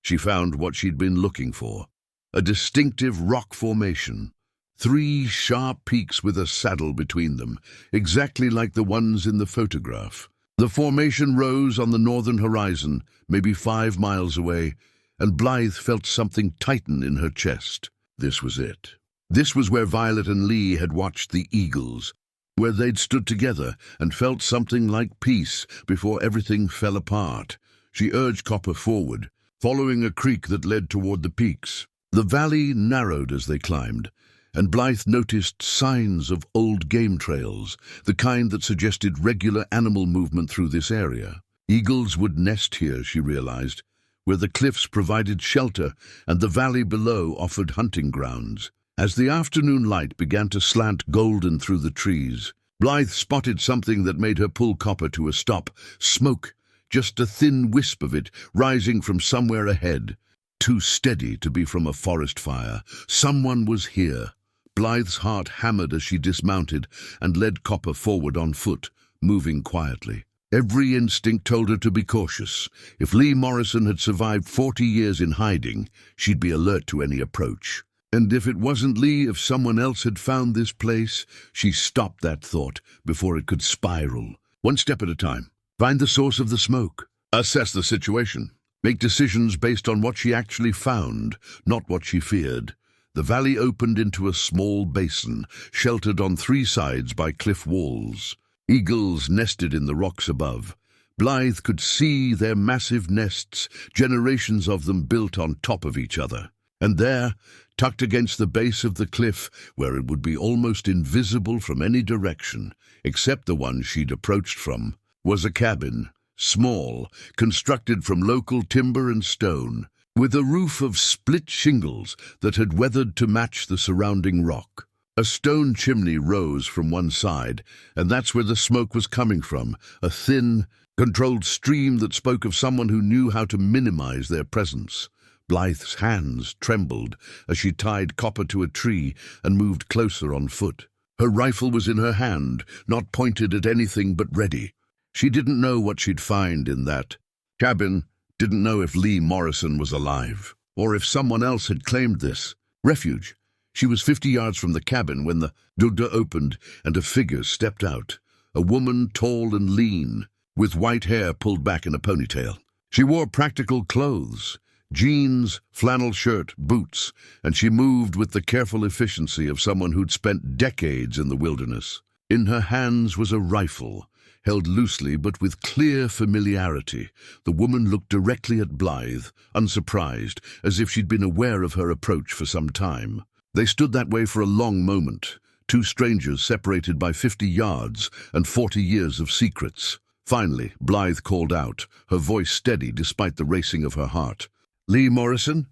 Speaker 1: she found what she'd been looking for, a distinctive rock formation. 3 sharp peaks with a saddle between them, exactly like the ones in the photograph. The formation rose on the northern horizon, maybe 5 miles away, and Blythe felt something tighten in her chest. This was it. This was where Violet and Lee had watched the eagles, where they'd stood together and felt something like peace before everything fell apart. She urged Copper forward, following a creek that led toward the peaks. The valley narrowed as they climbed, and Blythe noticed signs of old game trails, the kind that suggested regular animal movement through this area. Eagles would nest here, she realized, where the cliffs provided shelter and the valley below offered hunting grounds. As the afternoon light began to slant golden through the trees, Blythe spotted something that made her pull Copper to a stop. Smoke, just a thin wisp of it, rising from somewhere ahead. Too steady to be from a forest fire. Someone was here. Blythe's heart hammered as she dismounted and led Copper forward on foot, moving quietly. Every instinct told her to be cautious. If Lee Morrison had survived 40 years in hiding, she'd be alert to any approach. And if it wasn't Lee, if someone else had found this place, she stopped that thought before it could spiral. One step at a time. Find the source of the smoke. Assess the situation. Make decisions based on what she actually found, not what she feared. The valley opened into a small basin, sheltered on 3 sides by cliff walls. Eagles nested in the rocks above. Blythe could see their massive nests, generations of them built on top of each other. And there, tucked against the base of the cliff, where it would be almost invisible from any direction, except the one she'd approached from, was a cabin, small, constructed from local timber and stone, with a roof of split shingles that had weathered to match the surrounding rock. A stone chimney rose from one side, and that's where the smoke was coming from, a thin, controlled stream that spoke of someone who knew how to minimize their presence. Blythe's hands trembled as she tied Copper to a tree and moved closer on foot. Her rifle was in her hand, not pointed at anything but ready. She didn't know what she'd find in that cabin, didn't know if Lee Morrison was alive, or if someone else had claimed this refuge. She was 50 yards from the cabin when the door opened and a figure stepped out, a woman tall and lean, with white hair pulled back in a ponytail. She wore practical clothes, jeans, flannel shirt, boots, and she moved with the careful efficiency of someone who'd spent decades in the wilderness. In her hands was a rifle, held loosely but with clear familiarity. The woman looked directly at Blythe, unsurprised, as if she'd been aware of her approach for some time. They stood that way for a long moment, 2 strangers separated by 50 yards and 40 years of secrets. Finally, Blythe called out, her voice steady despite the racing of her heart. "Lee Morrison?"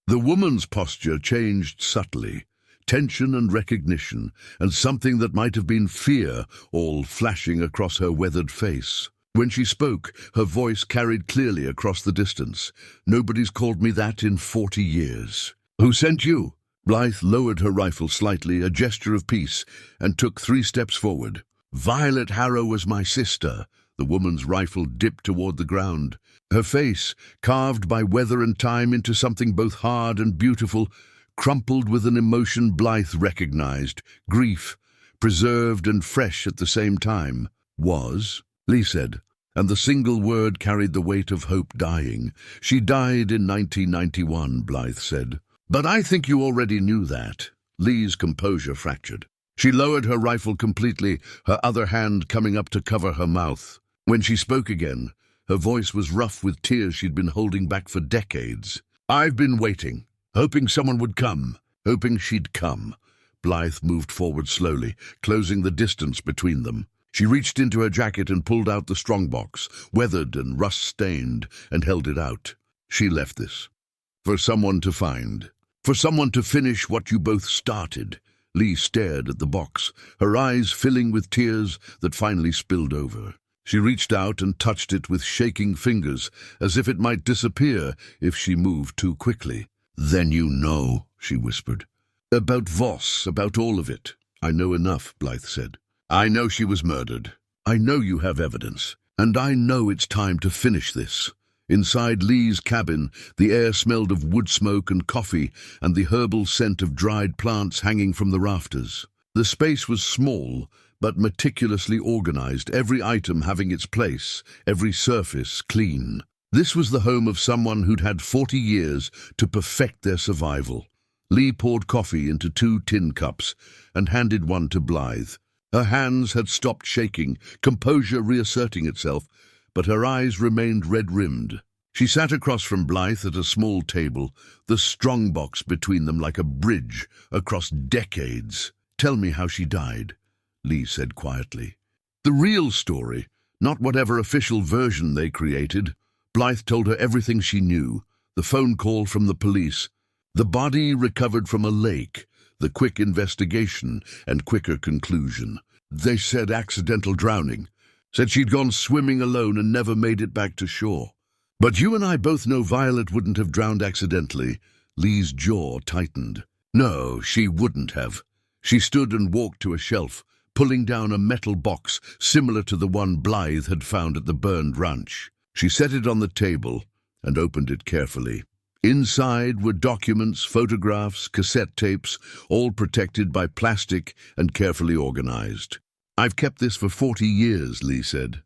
Speaker 1: The woman's posture changed subtly, tension and recognition, and something that might have been fear, all flashing across her weathered face. When she spoke, her voice carried clearly across the distance. "Nobody's called me that in 40 years. Who sent you?" Blythe lowered her rifle slightly, a gesture of peace, and took 3 steps forward. "Violet Harrow was my sister." The woman's rifle dipped toward the ground. Her face, carved by weather and time into something both hard and beautiful, crumpled with an emotion Blythe recognized, grief, preserved and fresh at the same time. "Was?" Lee said, and the single word carried the weight of hope dying. "She died in 1991, Blythe said. "But I think you already knew that." Lee's composure fractured. She lowered her rifle completely, her other hand coming up to cover her mouth. When she spoke again, her voice was rough with tears she'd been holding back for decades. "I've been waiting, hoping someone would come, hoping she'd come." Blythe moved forward slowly, closing the distance between them. She reached into her jacket and pulled out the strongbox, weathered and rust-stained, and held it out. "She left this. For someone to find. For someone to finish what you both started." Lee stared at the box, her eyes filling with tears that finally spilled over. She reached out and touched it with shaking fingers, as if it might disappear if she moved too quickly. "Then you know," she whispered. "About Voss, about all of it." "I know enough," Blythe said. "I know she was murdered. I know you have evidence. And I know it's time to finish this." Inside Lee's cabin, the air smelled of wood smoke and coffee and the herbal scent of dried plants hanging from the rafters. The space was small, but meticulously organized, every item having its place, every surface clean. This was the home of someone who'd had 40 years to perfect their survival. Lee poured coffee into 2 tin cups and handed one to Blythe. Her hands had stopped shaking, composure reasserting itself, but her eyes remained red-rimmed. She sat across from Blythe at a small table, the strongbox between them like a bridge across decades. "Tell me how she died," Lee said quietly. "The real story, not whatever official version they created." Blythe told her everything she knew, the phone call from the police, the body recovered from a lake, the quick investigation and quicker conclusion. They said accidental drowning, said she'd gone swimming alone and never made it back to shore. But you and I both know Violet wouldn't have drowned accidentally. Lee's jaw tightened. No, she wouldn't have. She stood and walked to a shelf, pulling down a metal box similar to the one Blythe had found at the burned ranch. She set it on the table and opened it carefully. Inside were documents, photographs, cassette tapes, all protected by plastic and carefully organized. "I've kept this for 40 years, Lee said.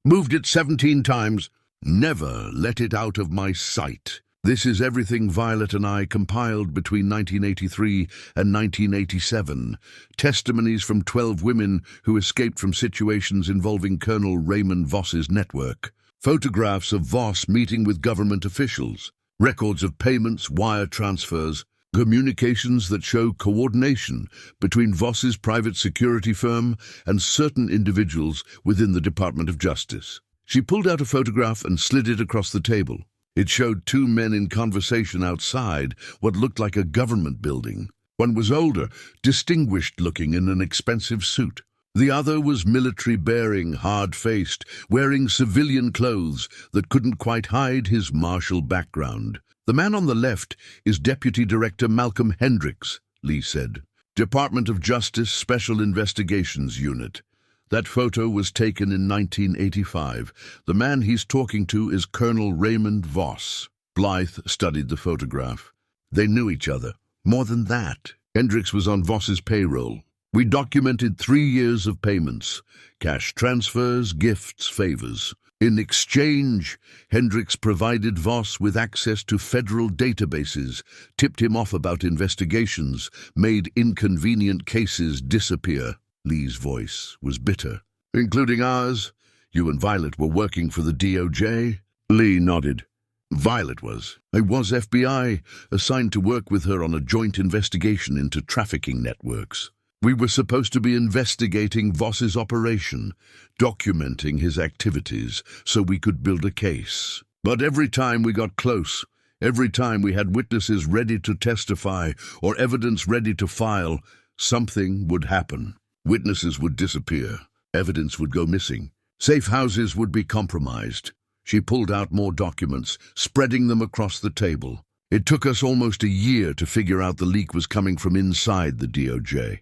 Speaker 1: "Moved it 17 times. Never let it out of my sight. This is everything Violet and I compiled between 1983 and 1987. Testimonies from 12 women who escaped from situations involving Colonel Raymond Voss's network. Photographs of Voss meeting with government officials. Records of payments, wire transfers, communications that show coordination between Voss's private security firm and certain individuals within the Department of Justice." She pulled out a photograph and slid it across the table. It showed 2 men in conversation outside what looked like a government building. One was older, distinguished-looking in an expensive suit. The other was military-bearing, hard-faced, wearing civilian clothes that couldn't quite hide his martial background. "The man on the left is Deputy Director Malcolm Hendricks," Lee said. "Department of Justice Special Investigations Unit. That photo was taken in 1985. The man he's talking to is Colonel Raymond Voss." Blythe studied the photograph. They knew each other. More than that, Hendricks was on Voss's payroll. "We documented 3 years of payments, cash transfers, gifts, favors. In exchange, Hendricks provided Voss with access to federal databases, tipped him off about investigations, made inconvenient cases disappear." Lee's voice was bitter. "Including ours? You and Violet were working for the DOJ?" Lee nodded. "Violet was. I was FBI, assigned to work with her on a joint investigation into trafficking networks. We were supposed to be investigating Voss's operation, documenting his activities so we could build a case. But every time we got close, every time we had witnesses ready to testify or evidence ready to file, something would happen. Witnesses would disappear. Evidence would go missing. Safe houses would be compromised." She pulled out more documents, spreading them across the table. "It took us almost a year to figure out the leak was coming from inside the DOJ.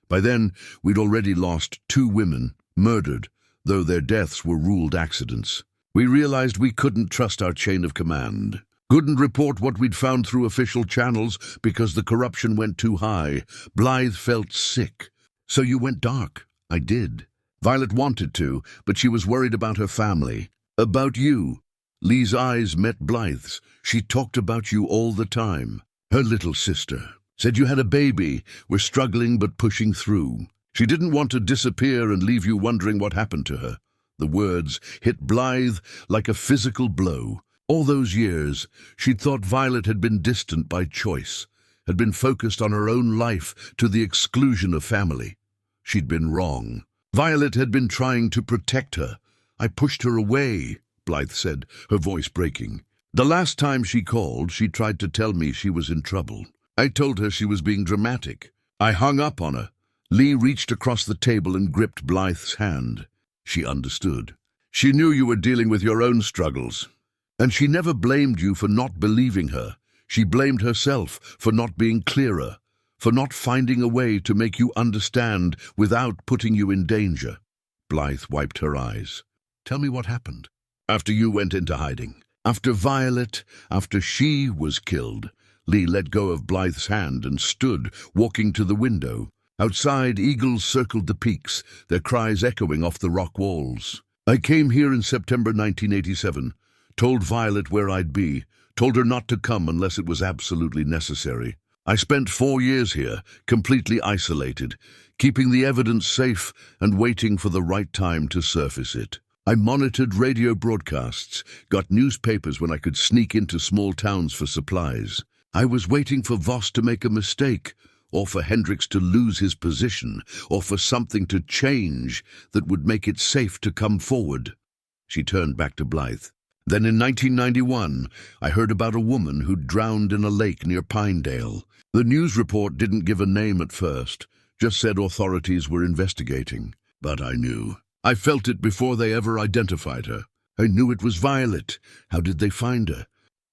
Speaker 1: By then, we'd already lost 2 women, murdered, though their deaths were ruled accidents. We realized we couldn't trust our chain of command. Couldn't report what we'd found through official channels because the corruption went too high. Blythe felt sick. So you went dark." "I did. Violet wanted to, but she was worried about her family. About you." Lee's eyes met Blythe's. "She talked about you all the time. Her little sister. Said you had a baby, were struggling but pushing through. She didn't want to disappear and leave you wondering what happened to her." The words hit Blythe like a physical blow. All those years, she'd thought Violet had been distant by choice, had been focused on her own life to the exclusion of family. She'd been wrong. Violet had been trying to protect her. "I pushed her away," Blythe said, her voice breaking. "The last time she called, she tried to tell me she was in trouble. I told her she was being dramatic. I hung up on her." Lee reached across the table and gripped Blythe's hand. She understood. "She knew you were dealing with your own struggles. And she never blamed you for not believing her. She blamed herself for not being clearer, for not finding a way to make you understand without putting you in danger." Blythe wiped her eyes. "Tell me what happened. After you went into hiding. After Violet, after she was killed." Lee let go of Blythe's hand and stood, walking to the window. Outside, eagles circled the peaks, their cries echoing off the rock walls. "I came here in September 1987, told Violet where I'd be, told her not to come unless it was absolutely necessary. I spent 4 years here, completely isolated, keeping the evidence safe and waiting for the right time to surface it. I monitored radio broadcasts, got newspapers when I could sneak into small towns for supplies. I was waiting for Voss to make a mistake, or for Hendricks to lose his position, or for something to change that would make it safe to come forward." She turned back to Blythe. Then in 1991, I heard about a woman who'd drowned in a lake near Pinedale. The news report didn't give a name at first, just said authorities were investigating. But I knew. I felt it before they ever identified her. I knew it was Violet. How did they find her?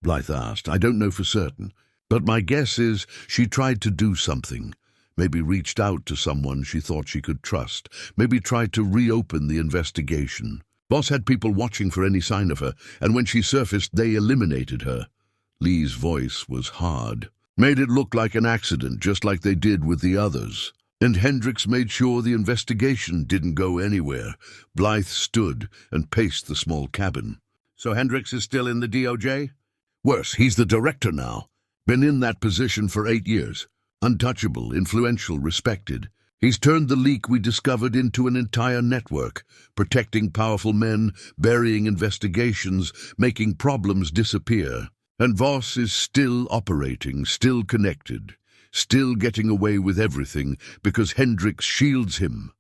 Speaker 1: Blythe asked. I don't know for certain, but my guess is she tried to do something. Maybe reached out to someone she thought she could trust. Maybe tried to reopen the investigation. Boss had people watching for any sign of her, and when she surfaced, they eliminated her. Lee's voice was hard. Made it look like an accident, just like they did with the others. And Hendricks made sure the investigation didn't go anywhere. Blythe stood and paced the small cabin. So Hendricks is still in the DOJ? Worse, he's the director now. Been in that position for 8 years. Untouchable, influential, respected. He's turned the leak we discovered into an entire network, protecting powerful men, burying investigations, making problems disappear. And Voss is still operating, still connected, still getting away with everything because Hendricks shields him.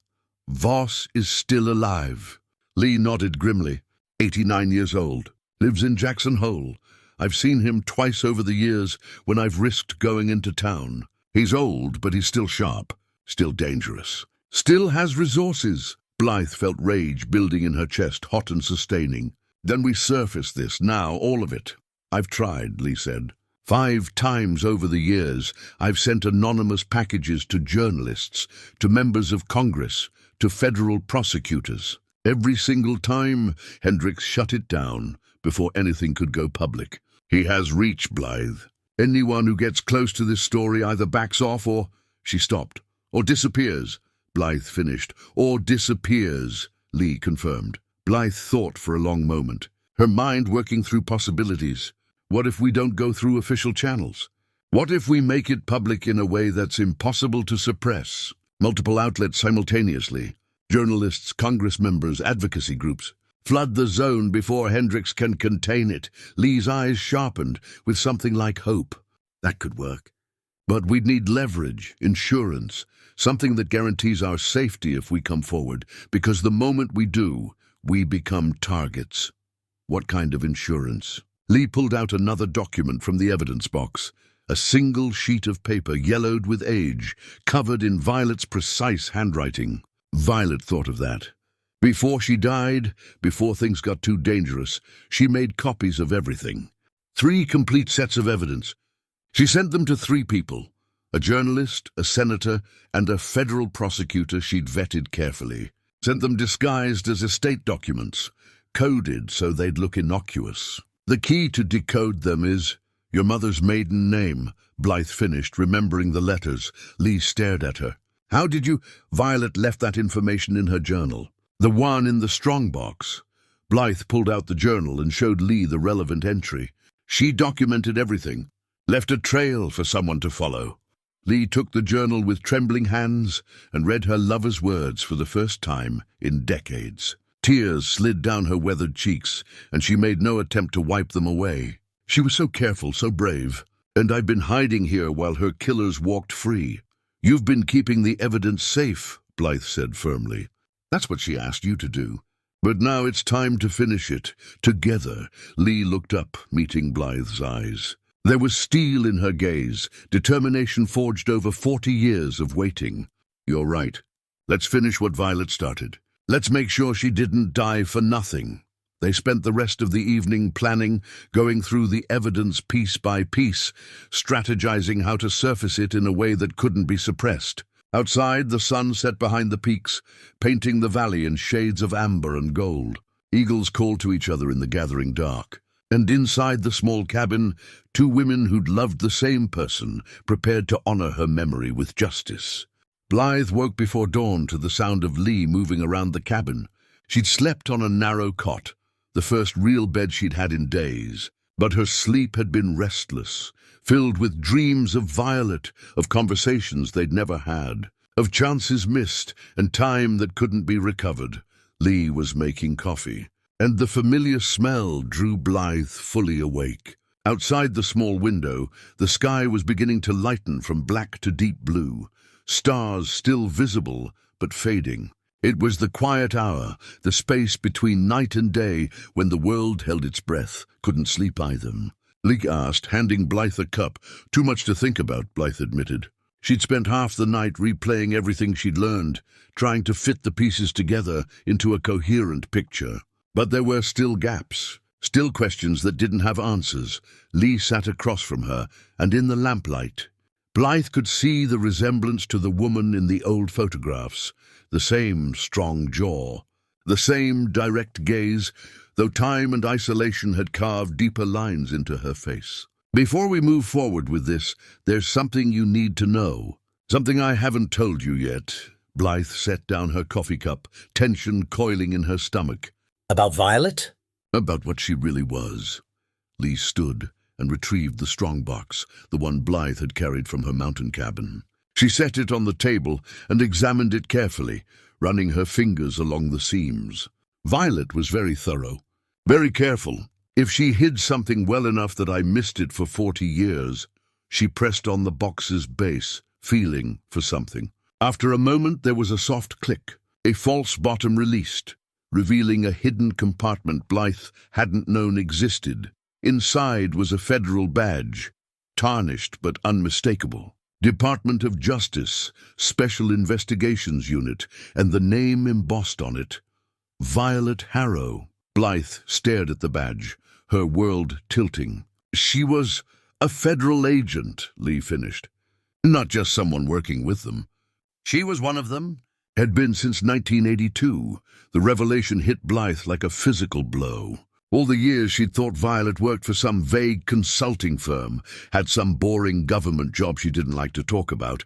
Speaker 1: Voss is still alive. Lee nodded grimly. 89 years old. Lives in Jackson Hole. I've seen him twice over the years when I've risked going into town. He's old, but he's still sharp. Still dangerous. Still has resources. Blythe felt rage building in her chest, hot and sustaining. Then we surface this, now, all of it. I've tried, Lee said. 5 times over the years, I've sent anonymous packages to journalists, to members of Congress, to federal prosecutors. Every single time, Hendricks shut it down before anything could go public. He has reach, Blythe. Anyone who gets close to this story either backs off or... She stopped. Or disappears, Blythe finished. Or disappears, Lee confirmed. Blythe thought for a long moment, her mind working through possibilities. What if we don't go through official channels? What if we make it public in a way that's impossible to suppress? Multiple outlets simultaneously. Journalists, Congress members, advocacy groups. Flood the zone before Hendricks can contain it. Lee's eyes sharpened with something like hope. That could work. But we'd need leverage, insurance, something that guarantees our safety if we come forward, because the moment we do, we become targets. What kind of insurance? Lee pulled out another document from the evidence box, a single sheet of paper yellowed with age, covered in Violet's precise handwriting. Violet thought of that. Before she died, before things got too dangerous, she made copies of everything. 3 complete sets of evidence. She sent them to 3 people, a journalist, a senator, and a federal prosecutor she'd vetted carefully. Sent them disguised as estate documents, coded so they'd look innocuous. The key to decode them is your mother's maiden name, Blythe finished, remembering the letters. Lee stared at her. How did you... Violet left that information in her journal. The one in the strongbox. Blythe pulled out the journal and showed Lee the relevant entry. She documented everything. Left a trail for someone to follow. Lee took the journal with trembling hands and read her lover's words for the first time in decades. Tears slid down her weathered cheeks, and she made no attempt to wipe them away. She was so careful, so brave. And I've been hiding here while her killers walked free. You've been keeping the evidence safe, Blythe said firmly. That's what she asked you to do. But now it's time to finish it. Together, Lee looked up, meeting Blythe's eyes. There was steel in her gaze, determination forged over 40 years of waiting. You're right. Let's finish what Violet started. Let's make sure she didn't die for nothing. They spent the rest of the evening planning, going through the evidence piece by piece, strategizing how to surface it in a way that couldn't be suppressed. Outside, the sun set behind the peaks, painting the valley in shades of amber and gold. Eagles called to each other in the gathering dark. And inside the small cabin, 2 women who'd loved the same person, prepared to honor her memory with justice. Blythe woke before dawn to the sound of Lee moving around the cabin. She'd slept on a narrow cot, the first real bed she'd had in days. But her sleep had been restless, filled with dreams of Violet, of conversations they'd never had, of chances missed and time that couldn't be recovered. Lee was making coffee, and the familiar smell drew Blythe fully awake. Outside the small window, the sky was beginning to lighten from black to deep blue, stars still visible but fading. It was the quiet hour, the space between night and day when the world held its breath, couldn't sleep either. Lee asked, handing Blythe a cup. Too much to think about, Blythe admitted. She'd spent half the night replaying everything she'd learned, trying to fit the pieces together into a coherent picture. But there were still gaps, still questions that didn't have answers. Lee sat across from her, and in the lamplight, Blythe could see the resemblance to the woman in the old photographs, the same strong jaw, the same direct gaze, though time and isolation had carved deeper lines into her face. Before we move forward with this, there's something you need to know. Something I haven't told you yet. Blythe set down her coffee cup, tension coiling in her stomach.
Speaker 2: About Violet?
Speaker 1: About what she really was. Lee stood and retrieved the strongbox, the one Blythe had carried from her mountain cabin. She set it on the table and examined it carefully, running her fingers along the seams. Violet was very thorough, very careful. If she hid something well enough that I missed it for 40 years, she pressed on the box's base, feeling for something. After a moment, there was a soft click. A false bottom released, revealing a hidden compartment Blythe hadn't known existed. Inside was a federal badge, tarnished but unmistakable. Department of Justice, Special Investigations Unit, and the name embossed on it, Blythe Harrow. Blythe stared at the badge, her world tilting. She was a federal agent, Lee finished. Not just someone working with them. She was one of them. Had been since 1982. The revelation hit Blythe like a physical blow. All the years she'd thought Violet worked for some vague consulting firm, had some boring government job she didn't like to talk about.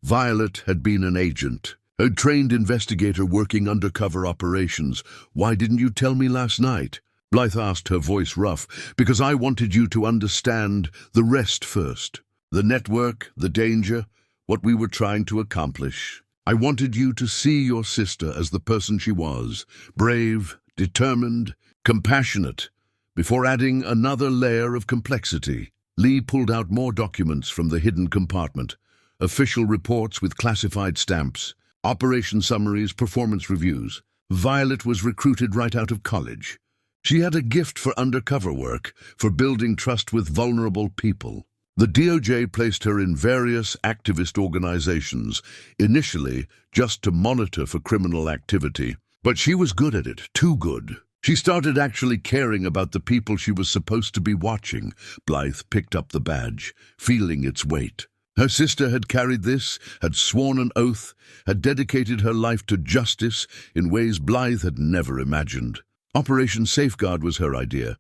Speaker 1: Violet had been an agent, a trained investigator working undercover operations. Why didn't you tell me last night? Blythe asked, her voice rough. Because I wanted you to understand the rest first. The network, the danger, what we were trying to accomplish. I wanted you to see your sister as the person she was, brave, determined, compassionate, before adding another layer of complexity. Lee pulled out more documents from the hidden compartment, official reports with classified stamps, operation summaries, performance reviews. Violet was recruited right out of college. She had a gift for undercover work, for building trust with vulnerable people. The DOJ placed her in various activist organizations, initially just to monitor for criminal activity. But she was good at it, too good. She started actually caring about the people she was supposed to be watching. Blythe picked up the badge, feeling its weight. Her sister had carried this, had sworn an oath, had dedicated her life to justice in ways Blythe had never imagined. Operation Safeguard was her idea.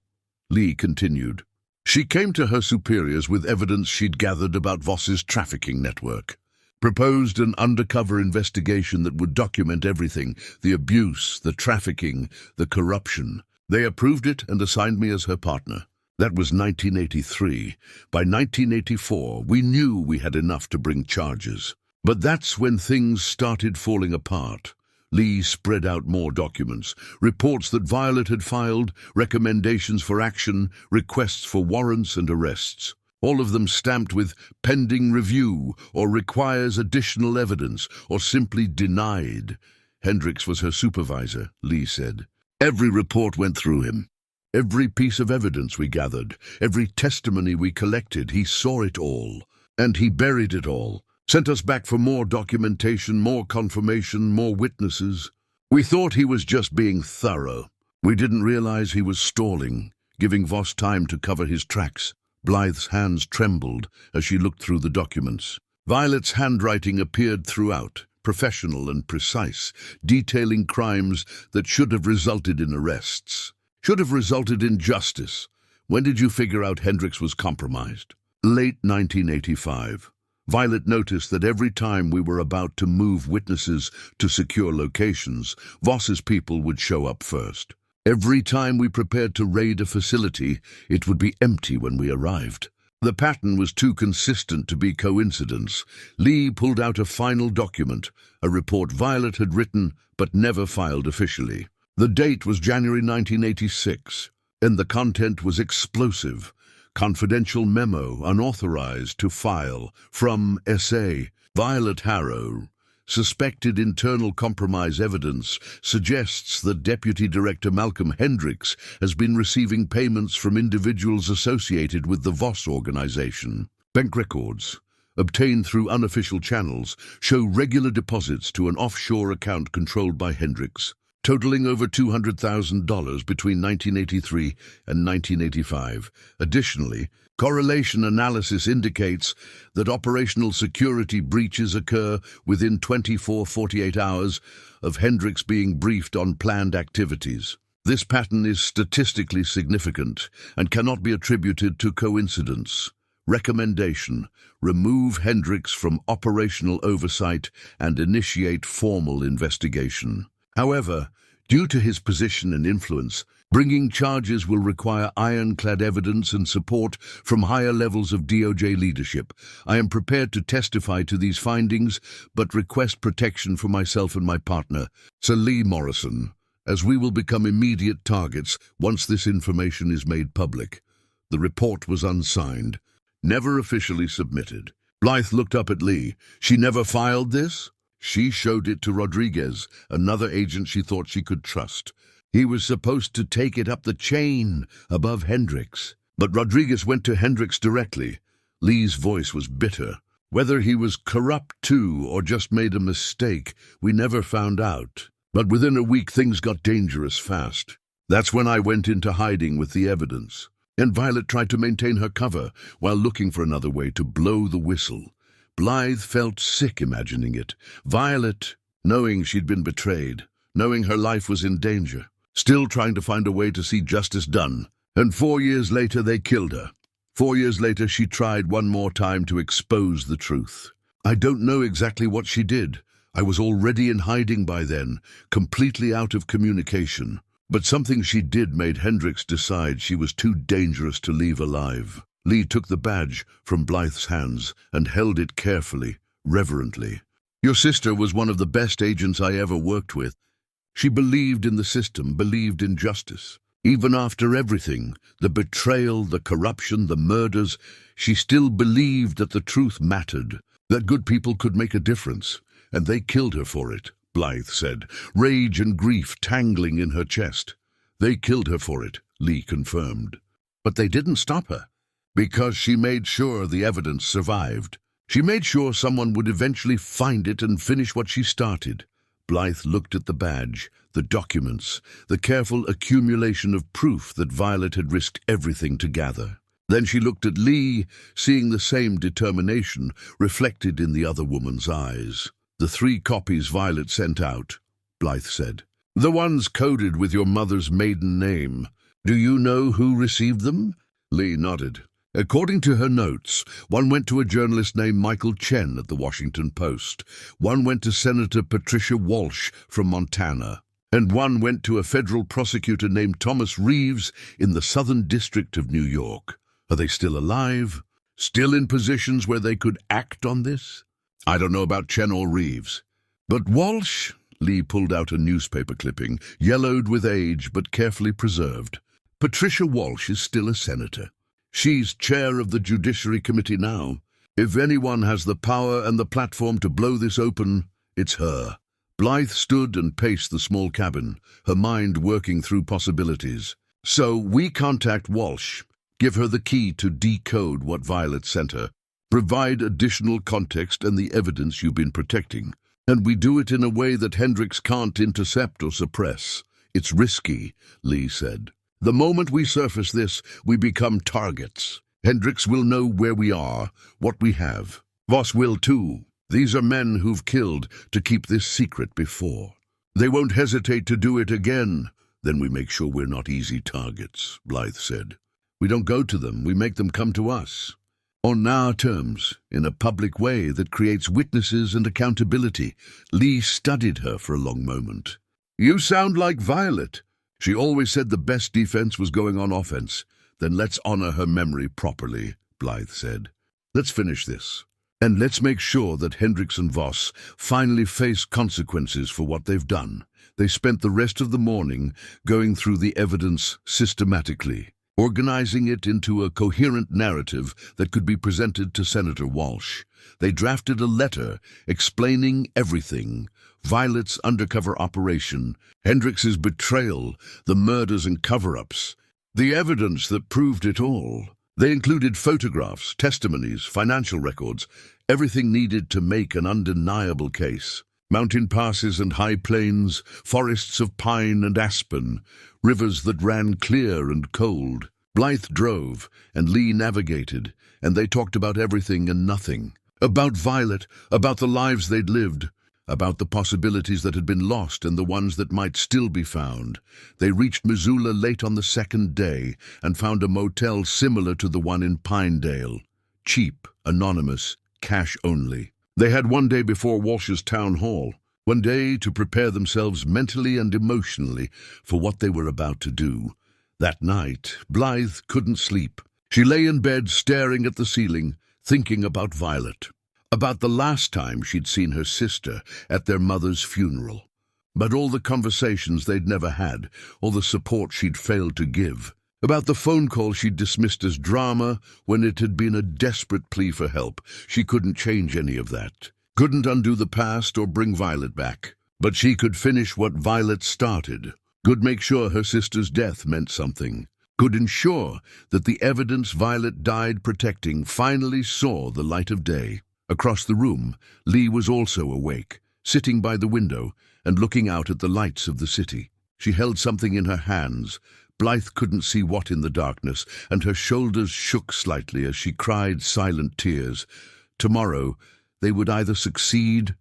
Speaker 1: Lee continued. She came to her superiors with evidence she'd gathered about Voss's trafficking network. Proposed an undercover investigation that would document everything, the abuse, the trafficking, the corruption. They approved it and assigned me as her partner. That was 1983. By 1984, we knew we had enough to bring charges. But that's when things started falling apart. Lee spread out more documents, reports that Violet had filed, recommendations for action, requests for warrants and arrests. All of them stamped with pending review, or requires additional evidence, or simply denied. Hendricks was her supervisor, Lee said. Every report went through him. Every piece of evidence we gathered, every testimony we collected, he saw it all. And he buried it all. Sent us back for more documentation, more confirmation, more witnesses. We thought he was just being thorough. We didn't realize he was stalling, giving Voss time to cover his tracks. Blythe's hands trembled as she looked through the documents. Violet's handwriting appeared throughout, professional and precise, detailing crimes that should have resulted in arrests, should have resulted in justice. When did you figure out Hendricks was compromised? Late 1985. Violet noticed that every time we were about to move witnesses to secure locations, Voss's people would show up first. Every time we prepared to raid a facility, it would be empty when we arrived. The pattern was too consistent to be coincidence. Lee pulled out a final document, a report Violet had written but never filed officially. The date was January 1986, and the content was explosive. Confidential memo, unauthorized to file, from S.A. Blythe Harrow, Suspected internal compromise evidence suggests that Deputy Director Malcolm Hendricks has been receiving payments from individuals associated with the Voss organization. Bank records, obtained through unofficial channels, show regular deposits to an offshore account controlled by Hendricks, totaling over $200,000 between 1983 and 1985. Additionally, correlation analysis indicates that operational security breaches occur within 48 hours of Hendricks being briefed on planned activities. This pattern is statistically significant and cannot be attributed to coincidence. Recommendation: remove Hendricks from operational oversight and initiate formal investigation. However, due to his position and influence, bringing charges will require ironclad evidence and support from higher levels of DOJ leadership. I am prepared to testify to these findings, but request protection for myself and my partner, Sir Lee Morrison, as we will become immediate targets once this information is made public. The report was unsigned, never officially submitted. Blythe looked up at Lee. She never filed this? She showed it to Rodriguez, another agent she thought she could trust. He was supposed to take it up the chain above Hendricks. But Rodriguez went to Hendricks directly. Lee's voice was bitter. Whether he was corrupt too or just made a mistake, we never found out. But within a week things got dangerous fast. That's when I went into hiding with the evidence. And Violet tried to maintain her cover while looking for another way to blow the whistle. Blythe felt sick imagining it. Violet, knowing she'd been betrayed, knowing her life was in danger, still trying to find a way to see justice done. And 4 years later they killed her. 4 years later she tried one more time to expose the truth. I don't know exactly what she did. I was already in hiding by then, completely out of communication. But something she did made Hendricks decide she was too dangerous to leave alive. Lee took the badge from Blythe's hands and held it carefully, reverently. Your sister was one of the best agents I ever worked with. She believed in the system, believed in justice. Even after everything, the betrayal, the corruption, the murders, she still believed that the truth mattered, that good people could make a difference, and they killed her for it, Blythe said, rage and grief tangling in her chest. They killed her for it, Lee confirmed. But they didn't stop her, because she made sure the evidence survived. She made sure someone would eventually find it and finish what she started. Blythe looked at the badge, the documents, the careful accumulation of proof that Violet had risked everything to gather. Then she looked at Lee, seeing the same determination reflected in the other woman's eyes. The 3 copies Violet sent out, Blythe said. The ones coded with your mother's maiden name. Do you know who received them? Lee nodded. According to her notes, one went to a journalist named Michael Chen at the Washington Post, one went to Senator Patricia Walsh from Montana, and one went to a federal prosecutor named Thomas Reeves in the Southern District of New York. Are they still alive? Still in positions where they could act on this? I don't know about Chen or Reeves. But Walsh? Lee pulled out a newspaper clipping, yellowed with age but carefully preserved. Patricia Walsh is still a senator. She's chair of the Judiciary Committee now. If anyone has the power and the platform to blow this open, it's her. Blythe stood and paced the small cabin, her mind working through possibilities. So we contact Walsh, give her the key to decode what Violet sent her, provide additional context and the evidence you've been protecting. And we do it in a way that Hendricks can't intercept or suppress. It's risky, Lee said. The moment we surface this, we become targets. Hendricks will know where we are, what we have. Voss will too. These are men who've killed to keep this secret before. They won't hesitate to do it again. Then we make sure we're not easy targets, Blythe said. We don't go to them, we make them come to us. On our terms, in a public way that creates witnesses and accountability. Lee studied her for a long moment. You sound like Violet. She always said the best defense was going on offense. Then let's honor her memory properly, Blythe said. Let's finish this. And let's make sure that Hendricks and Voss finally face consequences for what they've done. They spent the rest of the morning going through the evidence systematically. organizing it into a coherent narrative that could be presented to Senator Walsh. They drafted a letter explaining everything: Violet's undercover operation, Hendrix's betrayal, the murders and cover-ups, the evidence that proved it all. They included photographs, testimonies, financial records, everything needed to make an undeniable case. Mountain passes and high plains, forests of pine and aspen, rivers that ran clear and cold. Blythe drove, and Lee navigated, and they talked about everything and nothing. About Violet, about the lives they'd lived, about the possibilities that had been lost and the ones that might still be found. They reached Missoula late on the second day and found a motel similar to the one in Pinedale. Cheap, anonymous, cash only. They had one day before Walsh's town hall, one day to prepare themselves mentally and emotionally for what they were about to do. That night, Blythe couldn't sleep. She lay in bed staring at the ceiling, thinking about Violet, about the last time she'd seen her sister at their mother's funeral, about all the conversations they'd never had, all the support she'd failed to give, about the phone call she'd dismissed as drama when it had been a desperate plea for help. She couldn't change any of that, couldn't undo the past or bring Violet back. But she could finish what Violet started, could make sure her sister's death meant something, could ensure that the evidence Violet died protecting finally saw the light of day. Across the room, Lee was also awake, sitting by the window and looking out at the lights of the city. She held something in her hands. Blythe couldn't see what in the darkness, and her shoulders shook slightly as she cried silent tears. Tomorrow, they would either succeed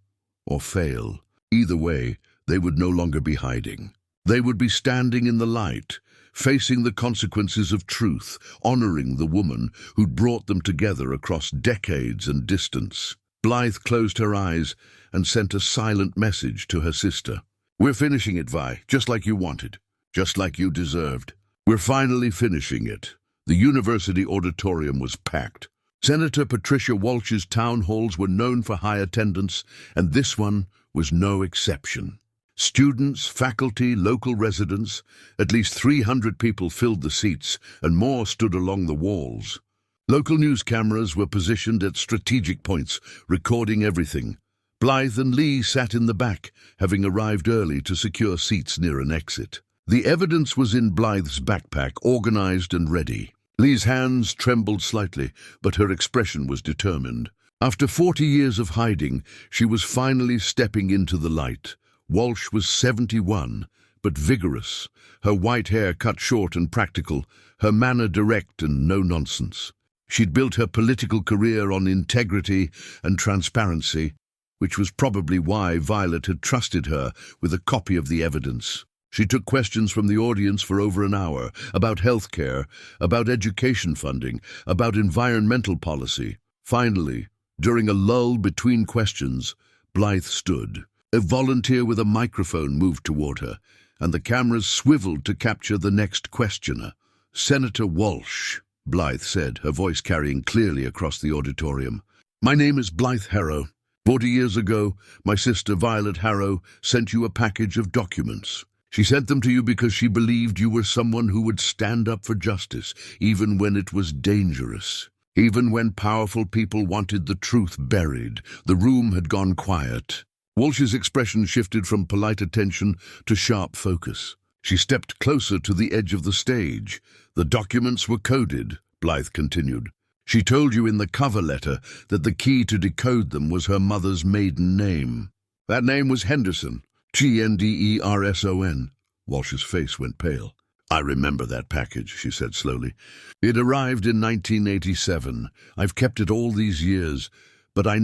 Speaker 1: or fail. Either way, they would no longer be hiding. They would be standing in the light, facing the consequences of truth, honoring the woman who'd brought them together across decades and distance. Blythe closed her eyes and sent a silent message to her sister. "We're finishing it, Vi, just like you wanted. Just like you deserved. We're finally finishing it." The university auditorium was packed. Senator Patricia Walsh's town halls were known for high attendance, and this one was no exception. Students, faculty, local residents, at least 300 people filled the seats, and more stood along the walls. Local news cameras were positioned at strategic points, recording everything. Blythe and Lee sat in the back, having arrived early to secure seats near an exit. The evidence was in Blythe's backpack, organized and ready. Lee's hands trembled slightly, but her expression was determined. After 40 years of hiding, she was finally stepping into the light. Walsh was 71, but vigorous, her white hair cut short and practical, her manner direct and no-nonsense. She'd built her political career on integrity and transparency, which was probably why Violet had trusted her with a copy of the evidence. She took questions from the audience for over an hour, about health care, about education funding, about environmental policy. Finally, during a lull between questions, Blythe stood. A volunteer with a microphone moved toward her, and the cameras swiveled to capture the next questioner. "Senator Walsh," Blythe said, her voice carrying clearly across the auditorium. "My name is Blythe Harrow. 40 years ago, my sister Violet Harrow sent you a package of documents. She sent them to you because she believed you were someone who would stand up for justice, even when it was dangerous. Even when powerful people wanted the truth buried, the room had gone quiet." Walsh's expression shifted from polite attention to sharp focus. She stepped closer to the edge of the stage. "The documents were coded," Blythe continued. "She told you in the cover letter that the key to decode them was her mother's maiden name. That name was Henderson. Genderson. Walsh's face went pale. "I remember that package," she said slowly. "It arrived in 1987. I've kept it all these years, but I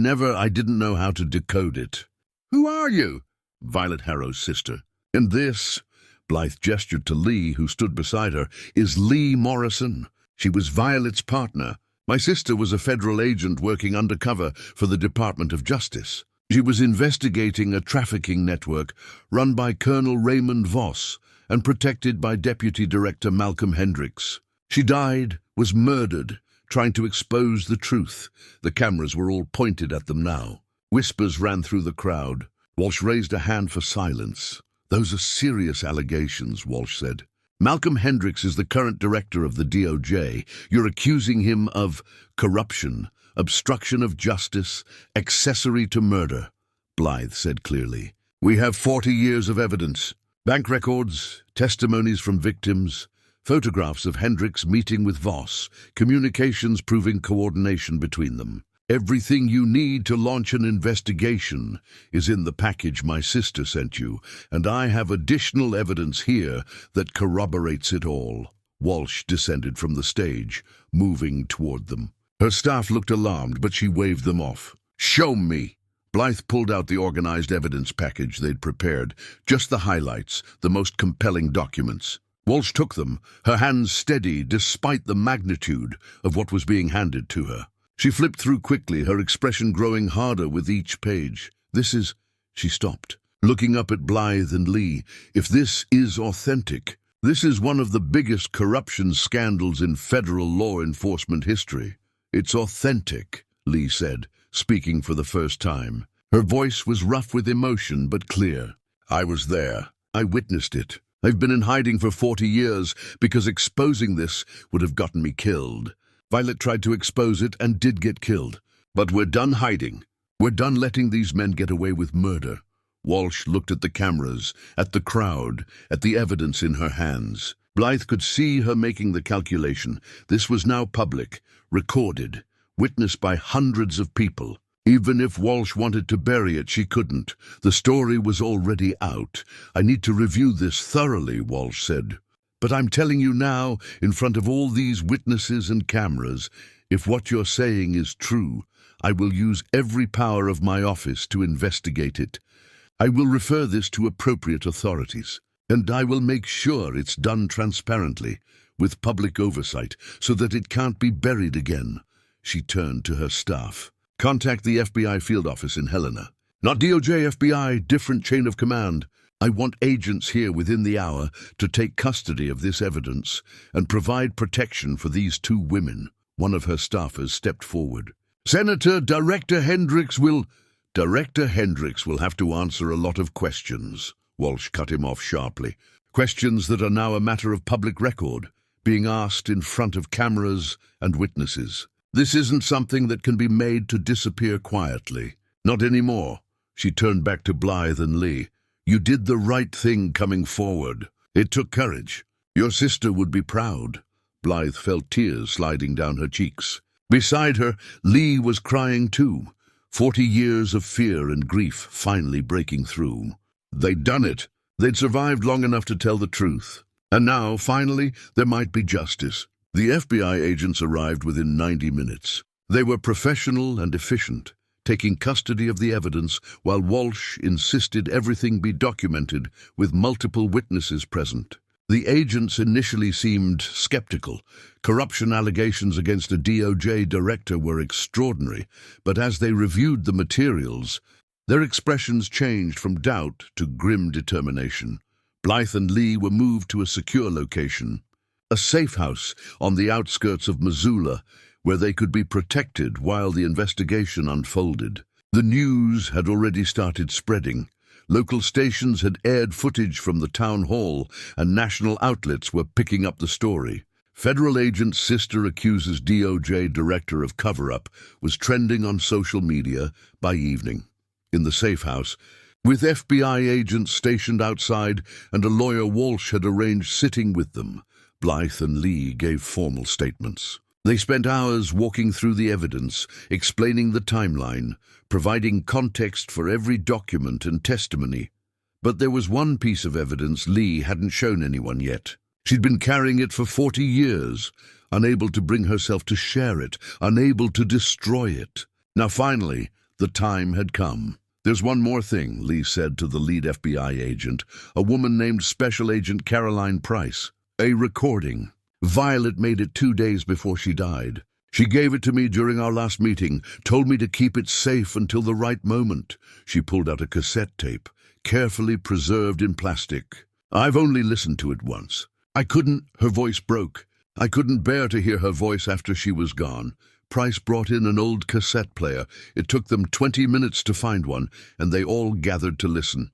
Speaker 1: didn't know how to decode it." "Who are you?" Violet Harrow's sister. "And this," Blythe gestured to Lee, who stood beside her, "is Lee Morrison. She was Violet's partner. My sister was a federal agent working undercover for the Department of Justice. She was investigating a trafficking network run by Colonel Raymond Voss and protected by Deputy Director Malcolm Hendricks. She died, was murdered, trying to expose the truth. The cameras were all pointed at them now." Whispers ran through the crowd. Walsh raised a hand for silence. "Those are serious allegations," Walsh said. Malcolm Hendricks is the current director of the DOJ. You're accusing him of corruption, obstruction of justice, accessory to murder, Blythe said clearly. We have 40 years of evidence. Bank records, testimonies from victims, photographs of Hendricks meeting with Voss, communications proving coordination between them. Everything you need to launch an investigation is in the package my sister sent you, and I have additional evidence here that corroborates it all. Walsh descended from the stage, moving toward them. Her staff looked alarmed, but she waved them off. Show me! Blythe pulled out the organized evidence package they'd prepared, just the highlights, the most compelling documents. Walsh took them, her hands steady despite the magnitude of what was being handed to her. She flipped through quickly, her expression growing harder with each page. She stopped, looking up at Blythe and Lee. If this is authentic, this is one of the biggest corruption scandals in federal law enforcement history. It's authentic, Lee said, speaking for the first time. Her voice was rough with emotion, but clear. I was there. I witnessed it. I've been in hiding for 40 years because exposing this would have gotten me killed. Violet tried to expose it and did get killed. But we're done hiding. We're done letting these men get away with murder. Walsh looked at the cameras, at the crowd, at the evidence in her hands. Blythe could see her making the calculation. This was now public, recorded, witnessed by hundreds of people. Even if Walsh wanted to bury it, she couldn't. The story was already out. I need to review this thoroughly, Walsh said. But I'm telling you now, in front of all these witnesses and cameras, if what you're saying is true, I will use every power of my office to investigate it. I will refer this to appropriate authorities, and I will make sure it's done transparently, with public oversight, so that it can't be buried again. She turned to her staff. Contact the FBI field office in Helena. Not DOJ, FBI, different chain of command. I want agents here within the hour to take custody of this evidence and provide protection for these two women. One of her staffers stepped forward. Senator, Director Hendricks will have to answer a lot of questions. Walsh cut him off sharply. Questions that are now a matter of public record, being asked in front of cameras and witnesses. This isn't something that can be made to disappear quietly. Not anymore. She turned back to Blythe and Lee. You did the right thing coming forward. It took courage. Your sister would be proud. Blythe felt tears sliding down her cheeks. Beside her, Lee was crying too. 40 years of fear and grief finally breaking through. They'd done it. They'd survived long enough to tell the truth. And now, finally, there might be justice. The FBI agents arrived within 90 minutes. They were professional and efficient, taking custody of the evidence while Walsh insisted everything be documented with multiple witnesses present. The agents initially seemed skeptical. Corruption allegations against a DOJ director were extraordinary, but as they reviewed the materials, their expressions changed from doubt to grim determination. Blythe and Lee were moved to a secure location, a safe house on the outskirts of Missoula, where they could be protected while the investigation unfolded. The news had already started spreading. Local stations had aired footage from the town hall, and national outlets were picking up the story. Federal agent's sister accuses DOJ director of cover-up was trending on social media by evening. In the safe house, with FBI agents stationed outside and a lawyer Walsh had arranged sitting with them, Blythe and Lee gave formal statements. They spent hours walking through the evidence, explaining the timeline, providing context for every document and testimony. But there was one piece of evidence Lee hadn't shown anyone yet. She'd been carrying it for 40 years, unable to bring herself to share it, unable to destroy it. Now finally, the time had come. There's one more thing, Lee said to the lead FBI agent, a woman named Special Agent Caroline Price. A recording. Violet made it 2 days before she died. She gave it to me during our last meeting, told me to keep it safe until the right moment. She pulled out a cassette tape, carefully preserved in plastic. I've only listened to it once. Her voice broke. I couldn't bear to hear her voice after she was gone. Price brought in an old cassette player. It took them 20 minutes to find one, and they all gathered to listen.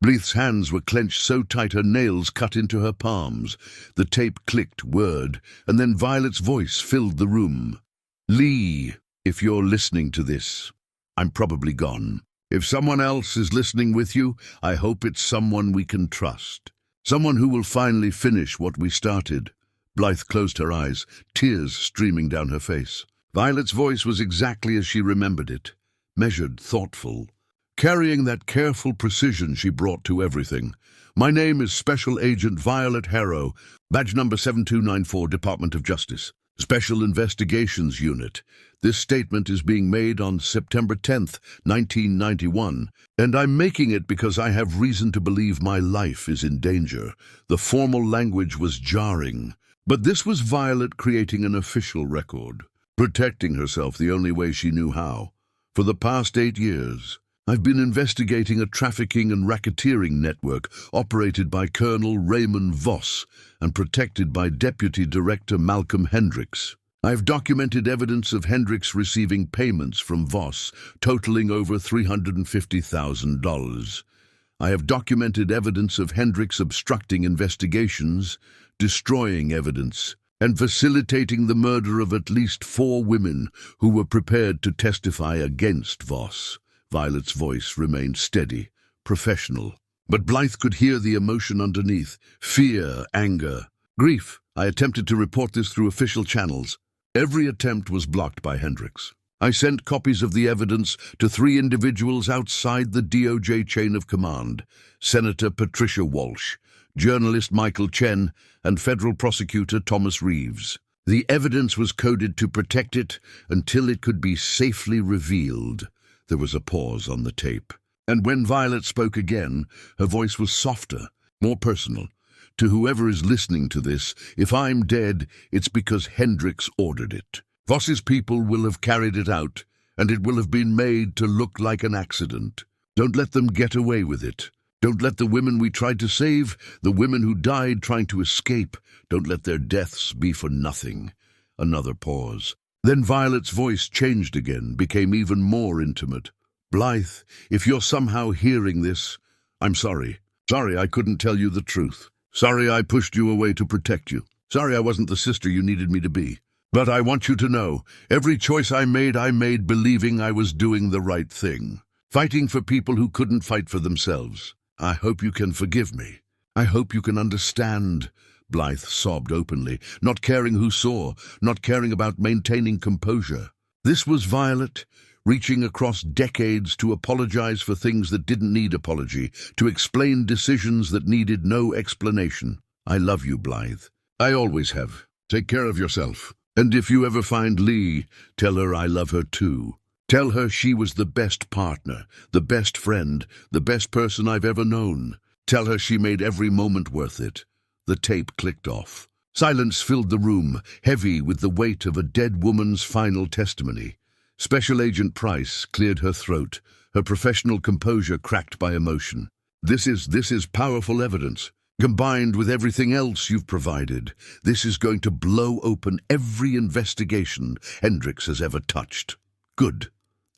Speaker 1: Blythe's hands were clenched so tight her nails cut into her palms. The tape clicked, word, and then Violet's voice filled the room. "Lee, if you're listening to this, I'm probably gone. If someone else is listening with you, I hope it's someone we can trust. Someone who will finally finish what we started." Blythe closed her eyes, tears streaming down her face. Violet's voice was exactly as she remembered it, measured, thoughtful, carrying that careful precision she brought to everything. "My name is Special Agent Violet Harrow, badge number 7294, Department of Justice, Special Investigations Unit. This statement is being made on September 10th, 1991, and I'm making it because I have reason to believe my life is in danger." The formal language was jarring, but this was Violet creating an official record, protecting herself the only way she knew how. "For the past 8 years, I've been investigating a trafficking and racketeering network operated by Colonel Raymond Voss and protected by Deputy Director Malcolm Hendricks. I've documented evidence of Hendricks receiving payments from Voss totaling over $350,000. I have documented evidence of Hendricks obstructing investigations, destroying evidence, and facilitating the murder of at least 4 women who were prepared to testify against Voss." Violet's voice remained steady, professional, but Blythe could hear the emotion underneath: fear, anger, grief. "I attempted to report this through official channels. Every attempt was blocked by Hendricks. I sent copies of the evidence to 3 individuals outside the DOJ chain of command: Senator Patricia Walsh, journalist Michael Chen, and federal prosecutor Thomas Reeves. The evidence was coded to protect it until it could be safely revealed." There was a pause on the tape, and when Violet spoke again, her voice was softer, more personal. "To whoever is listening to this, if I'm dead, it's because Hendricks ordered it. Voss's people will have carried it out, and it will have been made to look like an accident. Don't let them get away with it. Don't let the women we tried to save, the women who died trying to escape, don't let their deaths be for nothing." Another pause. Then Violet's voice changed again, became even more intimate. "Blythe, if you're somehow hearing this, I'm sorry. Sorry I couldn't tell you the truth. Sorry I pushed you away to protect you. Sorry I wasn't the sister you needed me to be. But I want you to know, every choice I made believing I was doing the right thing, fighting for people who couldn't fight for themselves. I hope you can forgive me. I hope you can understand." Blythe sobbed openly, not caring who saw, not caring about maintaining composure. This was Violet, reaching across decades to apologize for things that didn't need apology, to explain decisions that needed no explanation. "I love you, Blythe. I always have. Take care of yourself. And if you ever find Lee, tell her I love her too. Tell her she was the best partner, the best friend, the best person I've ever known. Tell her she made every moment worth it." The tape clicked off. Silence filled the room, heavy with the weight of a dead woman's final testimony. Special Agent Price cleared her throat, her professional composure cracked by emotion. This is powerful evidence. Combined with everything else you've provided, this is going to blow open every investigation Hendricks has ever touched." "Good,"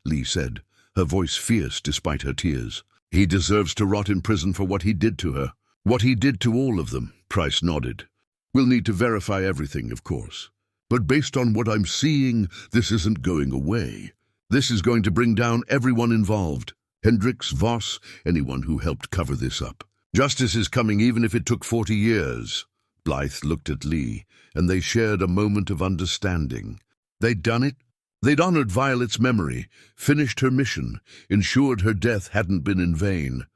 Speaker 1: Lee said, her voice fierce despite her tears. "He deserves to rot in prison for what he did to her. What he did to all of them." Price nodded. "We'll need to verify everything, of course. But based on what I'm seeing, this isn't going away. This is going to bring down everyone involved. Hendricks, Voss, anyone who helped cover this up. Justice is coming even if it took 40 years. Blythe looked at Lee, and they shared a moment of understanding. They'd done it. They'd honored Violet's memory, finished her mission, ensured her death hadn't been in vain.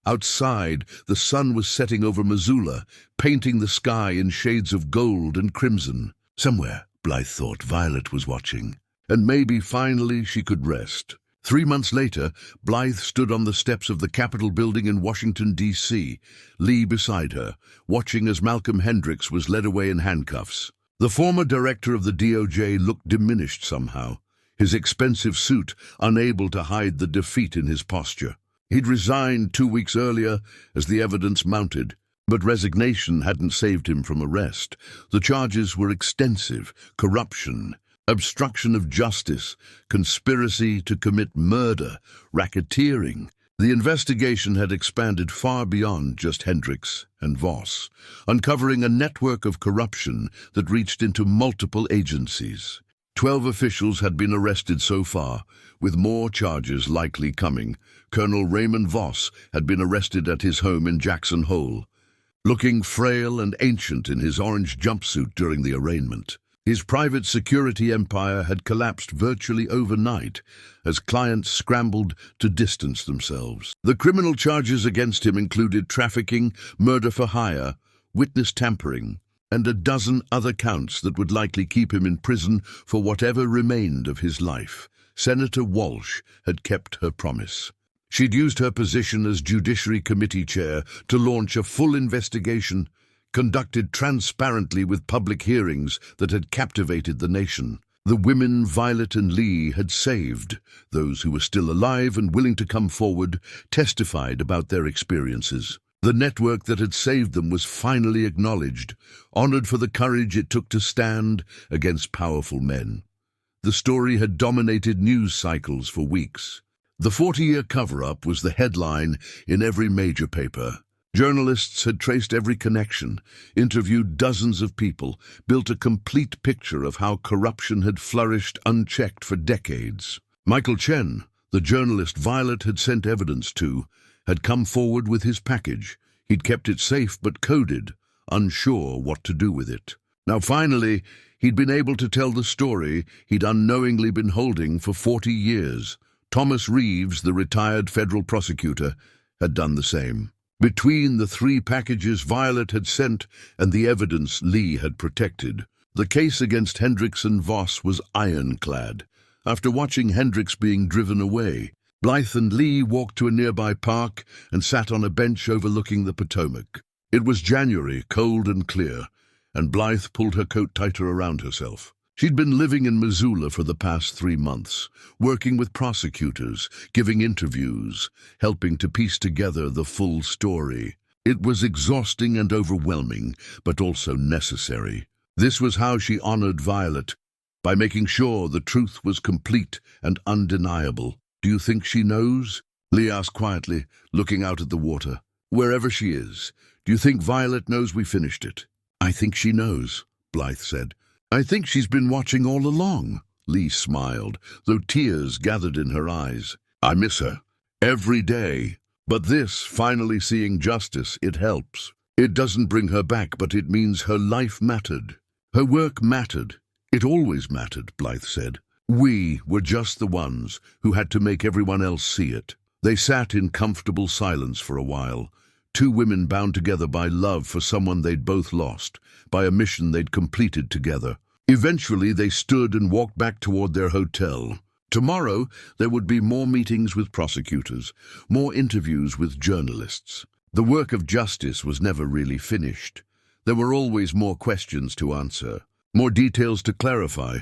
Speaker 1: Outside, the sun was setting over Missoula, painting the sky in shades of gold and crimson. Somewhere, Blythe thought, Violet was watching. And maybe finally she could rest. 3 months later, Blythe stood on the steps of the Capitol building in Washington, D.C., Lee beside her, watching as Malcolm Hendricks was led away in handcuffs. The former director of the DOJ looked diminished somehow, his expensive suit unable to hide the defeat in his posture. He'd resigned 2 weeks earlier as the evidence mounted, but resignation hadn't saved him from arrest. The charges were extensive: corruption, obstruction of justice, conspiracy to commit murder, racketeering. The investigation had expanded far beyond just Hendricks and Voss, uncovering a network of corruption that reached into multiple agencies. 12 officials had been arrested so far, with more charges likely coming. Colonel Raymond Voss had been arrested at his home in Jackson Hole, looking frail and ancient in his orange jumpsuit during the arraignment. His private security empire had collapsed virtually overnight as clients scrambled to distance themselves. The criminal charges against him included trafficking, murder for hire, witness tampering, and a dozen other counts that would likely keep him in prison for whatever remained of his life. Senator Walsh had kept her promise. She'd used her position as Judiciary Committee Chair to launch a full investigation, conducted transparently with public hearings that had captivated the nation. The women Violet and Lee had saved. Those who were still alive and willing to come forward testified about their experiences. The network that had saved them was finally acknowledged, honored for the courage it took to stand against powerful men. The story had dominated news cycles for weeks. The 40-year cover-up was the headline in every major paper. Journalists had traced every connection, interviewed dozens of people, built a complete picture of how corruption had flourished unchecked for decades. Michael Chen, the journalist Violet had sent evidence to, had come forward with his package. He'd kept it safe but coded, unsure what to do with it. Now finally, he'd been able to tell the story he'd unknowingly been holding for 40 years. Thomas Reeves, the retired federal prosecutor, had done the same. Between the 3 packages Violet had sent and the evidence Lee had protected, the case against Hendricks and Voss was ironclad. After watching Hendricks being driven away, Blythe and Lee walked to a nearby park and sat on a bench overlooking the Potomac. It was January, cold and clear, and Blythe pulled her coat tighter around herself. She'd been living in Missoula for the past 3 months, working with prosecutors, giving interviews, helping to piece together the full story. It was exhausting and overwhelming, but also necessary. This was how she honored Violet, by making sure the truth was complete and undeniable. "Do you think she knows?" Lee asked quietly, looking out at the water. "Wherever she is, do you think Violet knows we finished it?" "I think she knows," Blythe said. "I think she's been watching all along." Lee smiled, though tears gathered in her eyes. "I miss her. Every day. But this, finally seeing justice, it helps. It doesn't bring her back, but it means her life mattered. Her work mattered. It always mattered," Blythe said. "We were just the ones who had to make everyone else see it." They sat in comfortable silence for a while, 2 women bound together by love for someone they'd both lost, by a mission they'd completed together. Eventually, they stood and walked back toward their hotel. Tomorrow, there would be more meetings with prosecutors, more interviews with journalists. The work of justice was never really finished. There were always more questions to answer, more details to clarify,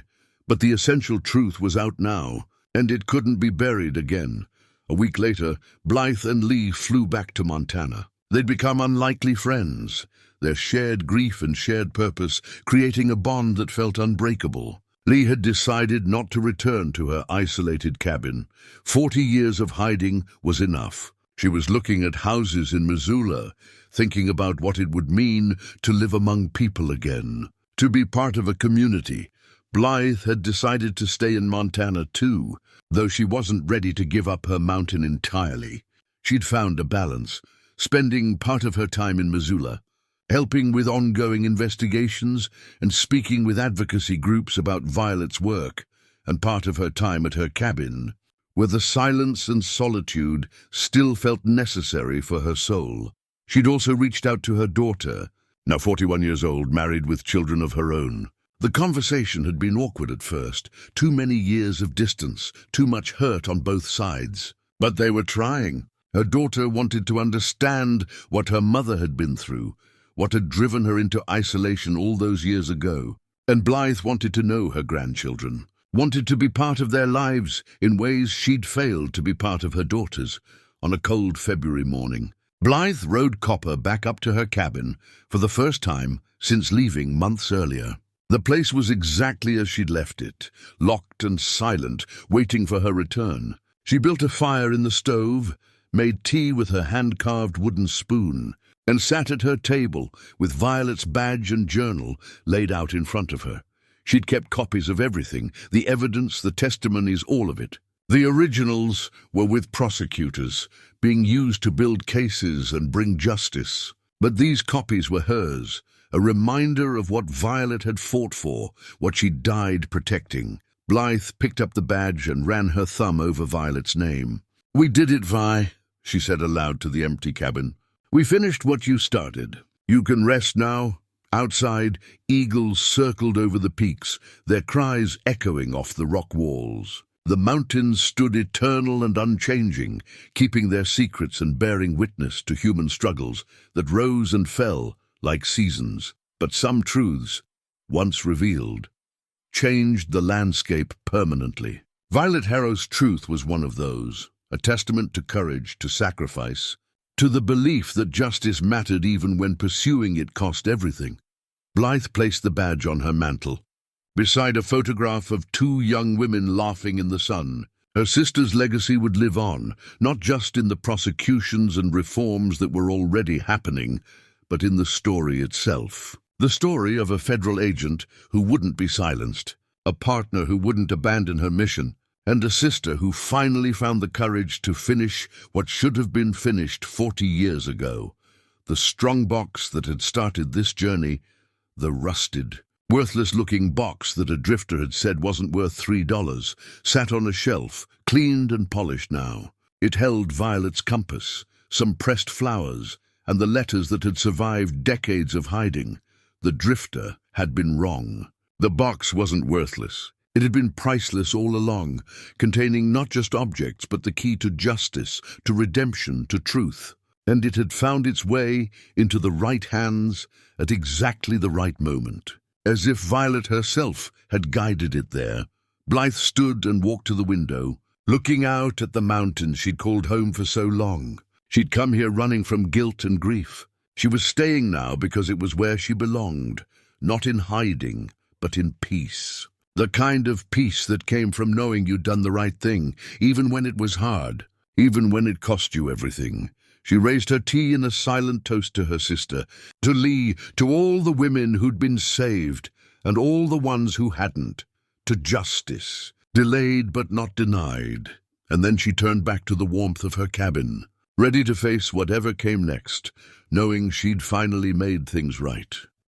Speaker 1: but the essential truth was out now, and it couldn't be buried again. A week later, Blythe and Lee flew back to Montana. They'd become unlikely friends, their shared grief and shared purpose creating a bond that felt unbreakable. Lee had decided not to return to her isolated cabin. 40 years of hiding was enough. She was looking at houses in Missoula, thinking about what it would mean to live among people again, to be part of a community. Blythe had decided to stay in Montana too, though she wasn't ready to give up her mountain entirely. She'd found a balance, spending part of her time in Missoula, helping with ongoing investigations and speaking with advocacy groups about Violet's work, and part of her time at her cabin, where the silence and solitude still felt necessary for her soul. She'd also reached out to her daughter, now 41 years old, married with children of her own. The conversation had been awkward at first, too many years of distance, too much hurt on both sides. But they were trying. Her daughter wanted to understand what her mother had been through, what had driven her into isolation all those years ago. And Blythe wanted to know her grandchildren, wanted to be part of their lives in ways she'd failed to be part of her daughter's. On a cold February morning, Blythe rode Copper back up to her cabin for the first time since leaving months earlier. The place was exactly as she'd left it, locked and silent, waiting for her return. She built a fire in the stove, made tea with her hand-carved wooden spoon, and sat at her table with Violet's badge and journal laid out in front of her. She'd kept copies of everything, the evidence, the testimonies, all of it. The originals were with prosecutors, being used to build cases and bring justice. But these copies were hers, a reminder of what Violet had fought for, what she died protecting. Blythe picked up the badge and ran her thumb over Violet's name. "We did it, Vi," she said aloud to the empty cabin. "We finished what you started. You can rest now." Outside, eagles circled over the peaks, their cries echoing off the rock walls. The mountains stood eternal and unchanging, keeping their secrets and bearing witness to human struggles that rose and fell like seasons. But some truths, once revealed, changed the landscape permanently. Blythe Harrow's truth was one of those, a testament to courage, to sacrifice, to the belief that justice mattered even when pursuing it cost everything. Blythe placed the badge on her mantle, beside a photograph of two young women laughing in the sun. Her sister's legacy would live on, not just in the prosecutions and reforms that were already happening, but in the story itself. The story of a federal agent who wouldn't be silenced, a partner who wouldn't abandon her mission, and a sister who finally found the courage to finish what should have been finished 40 years ago. The strongbox that had started this journey, the rusted, worthless-looking box that a drifter had said wasn't worth $3, sat on a shelf, cleaned and polished now. It held Violet's compass, some pressed flowers, and the letters that had survived decades of hiding. The drifter had been wrong. The box wasn't worthless. It had been priceless all along, containing not just objects, but the key to justice, to redemption, to truth. And it had found its way into the right hands at exactly the right moment. As if Violet herself had guided it there, Blythe stood and walked to the window, looking out at the mountains she'd called home for so long. She'd come here running from guilt and grief. She was staying now because it was where she belonged, not in hiding, but in peace. The kind of peace that came from knowing you'd done the right thing, even when it was hard, even when it cost you everything. She raised her tea in a silent toast to her sister, to Lee, to all the women who'd been saved, and all the ones who hadn't, to justice, delayed but not denied. And then she turned back to the warmth of her cabin, ready to face whatever came next, knowing she'd finally made things right.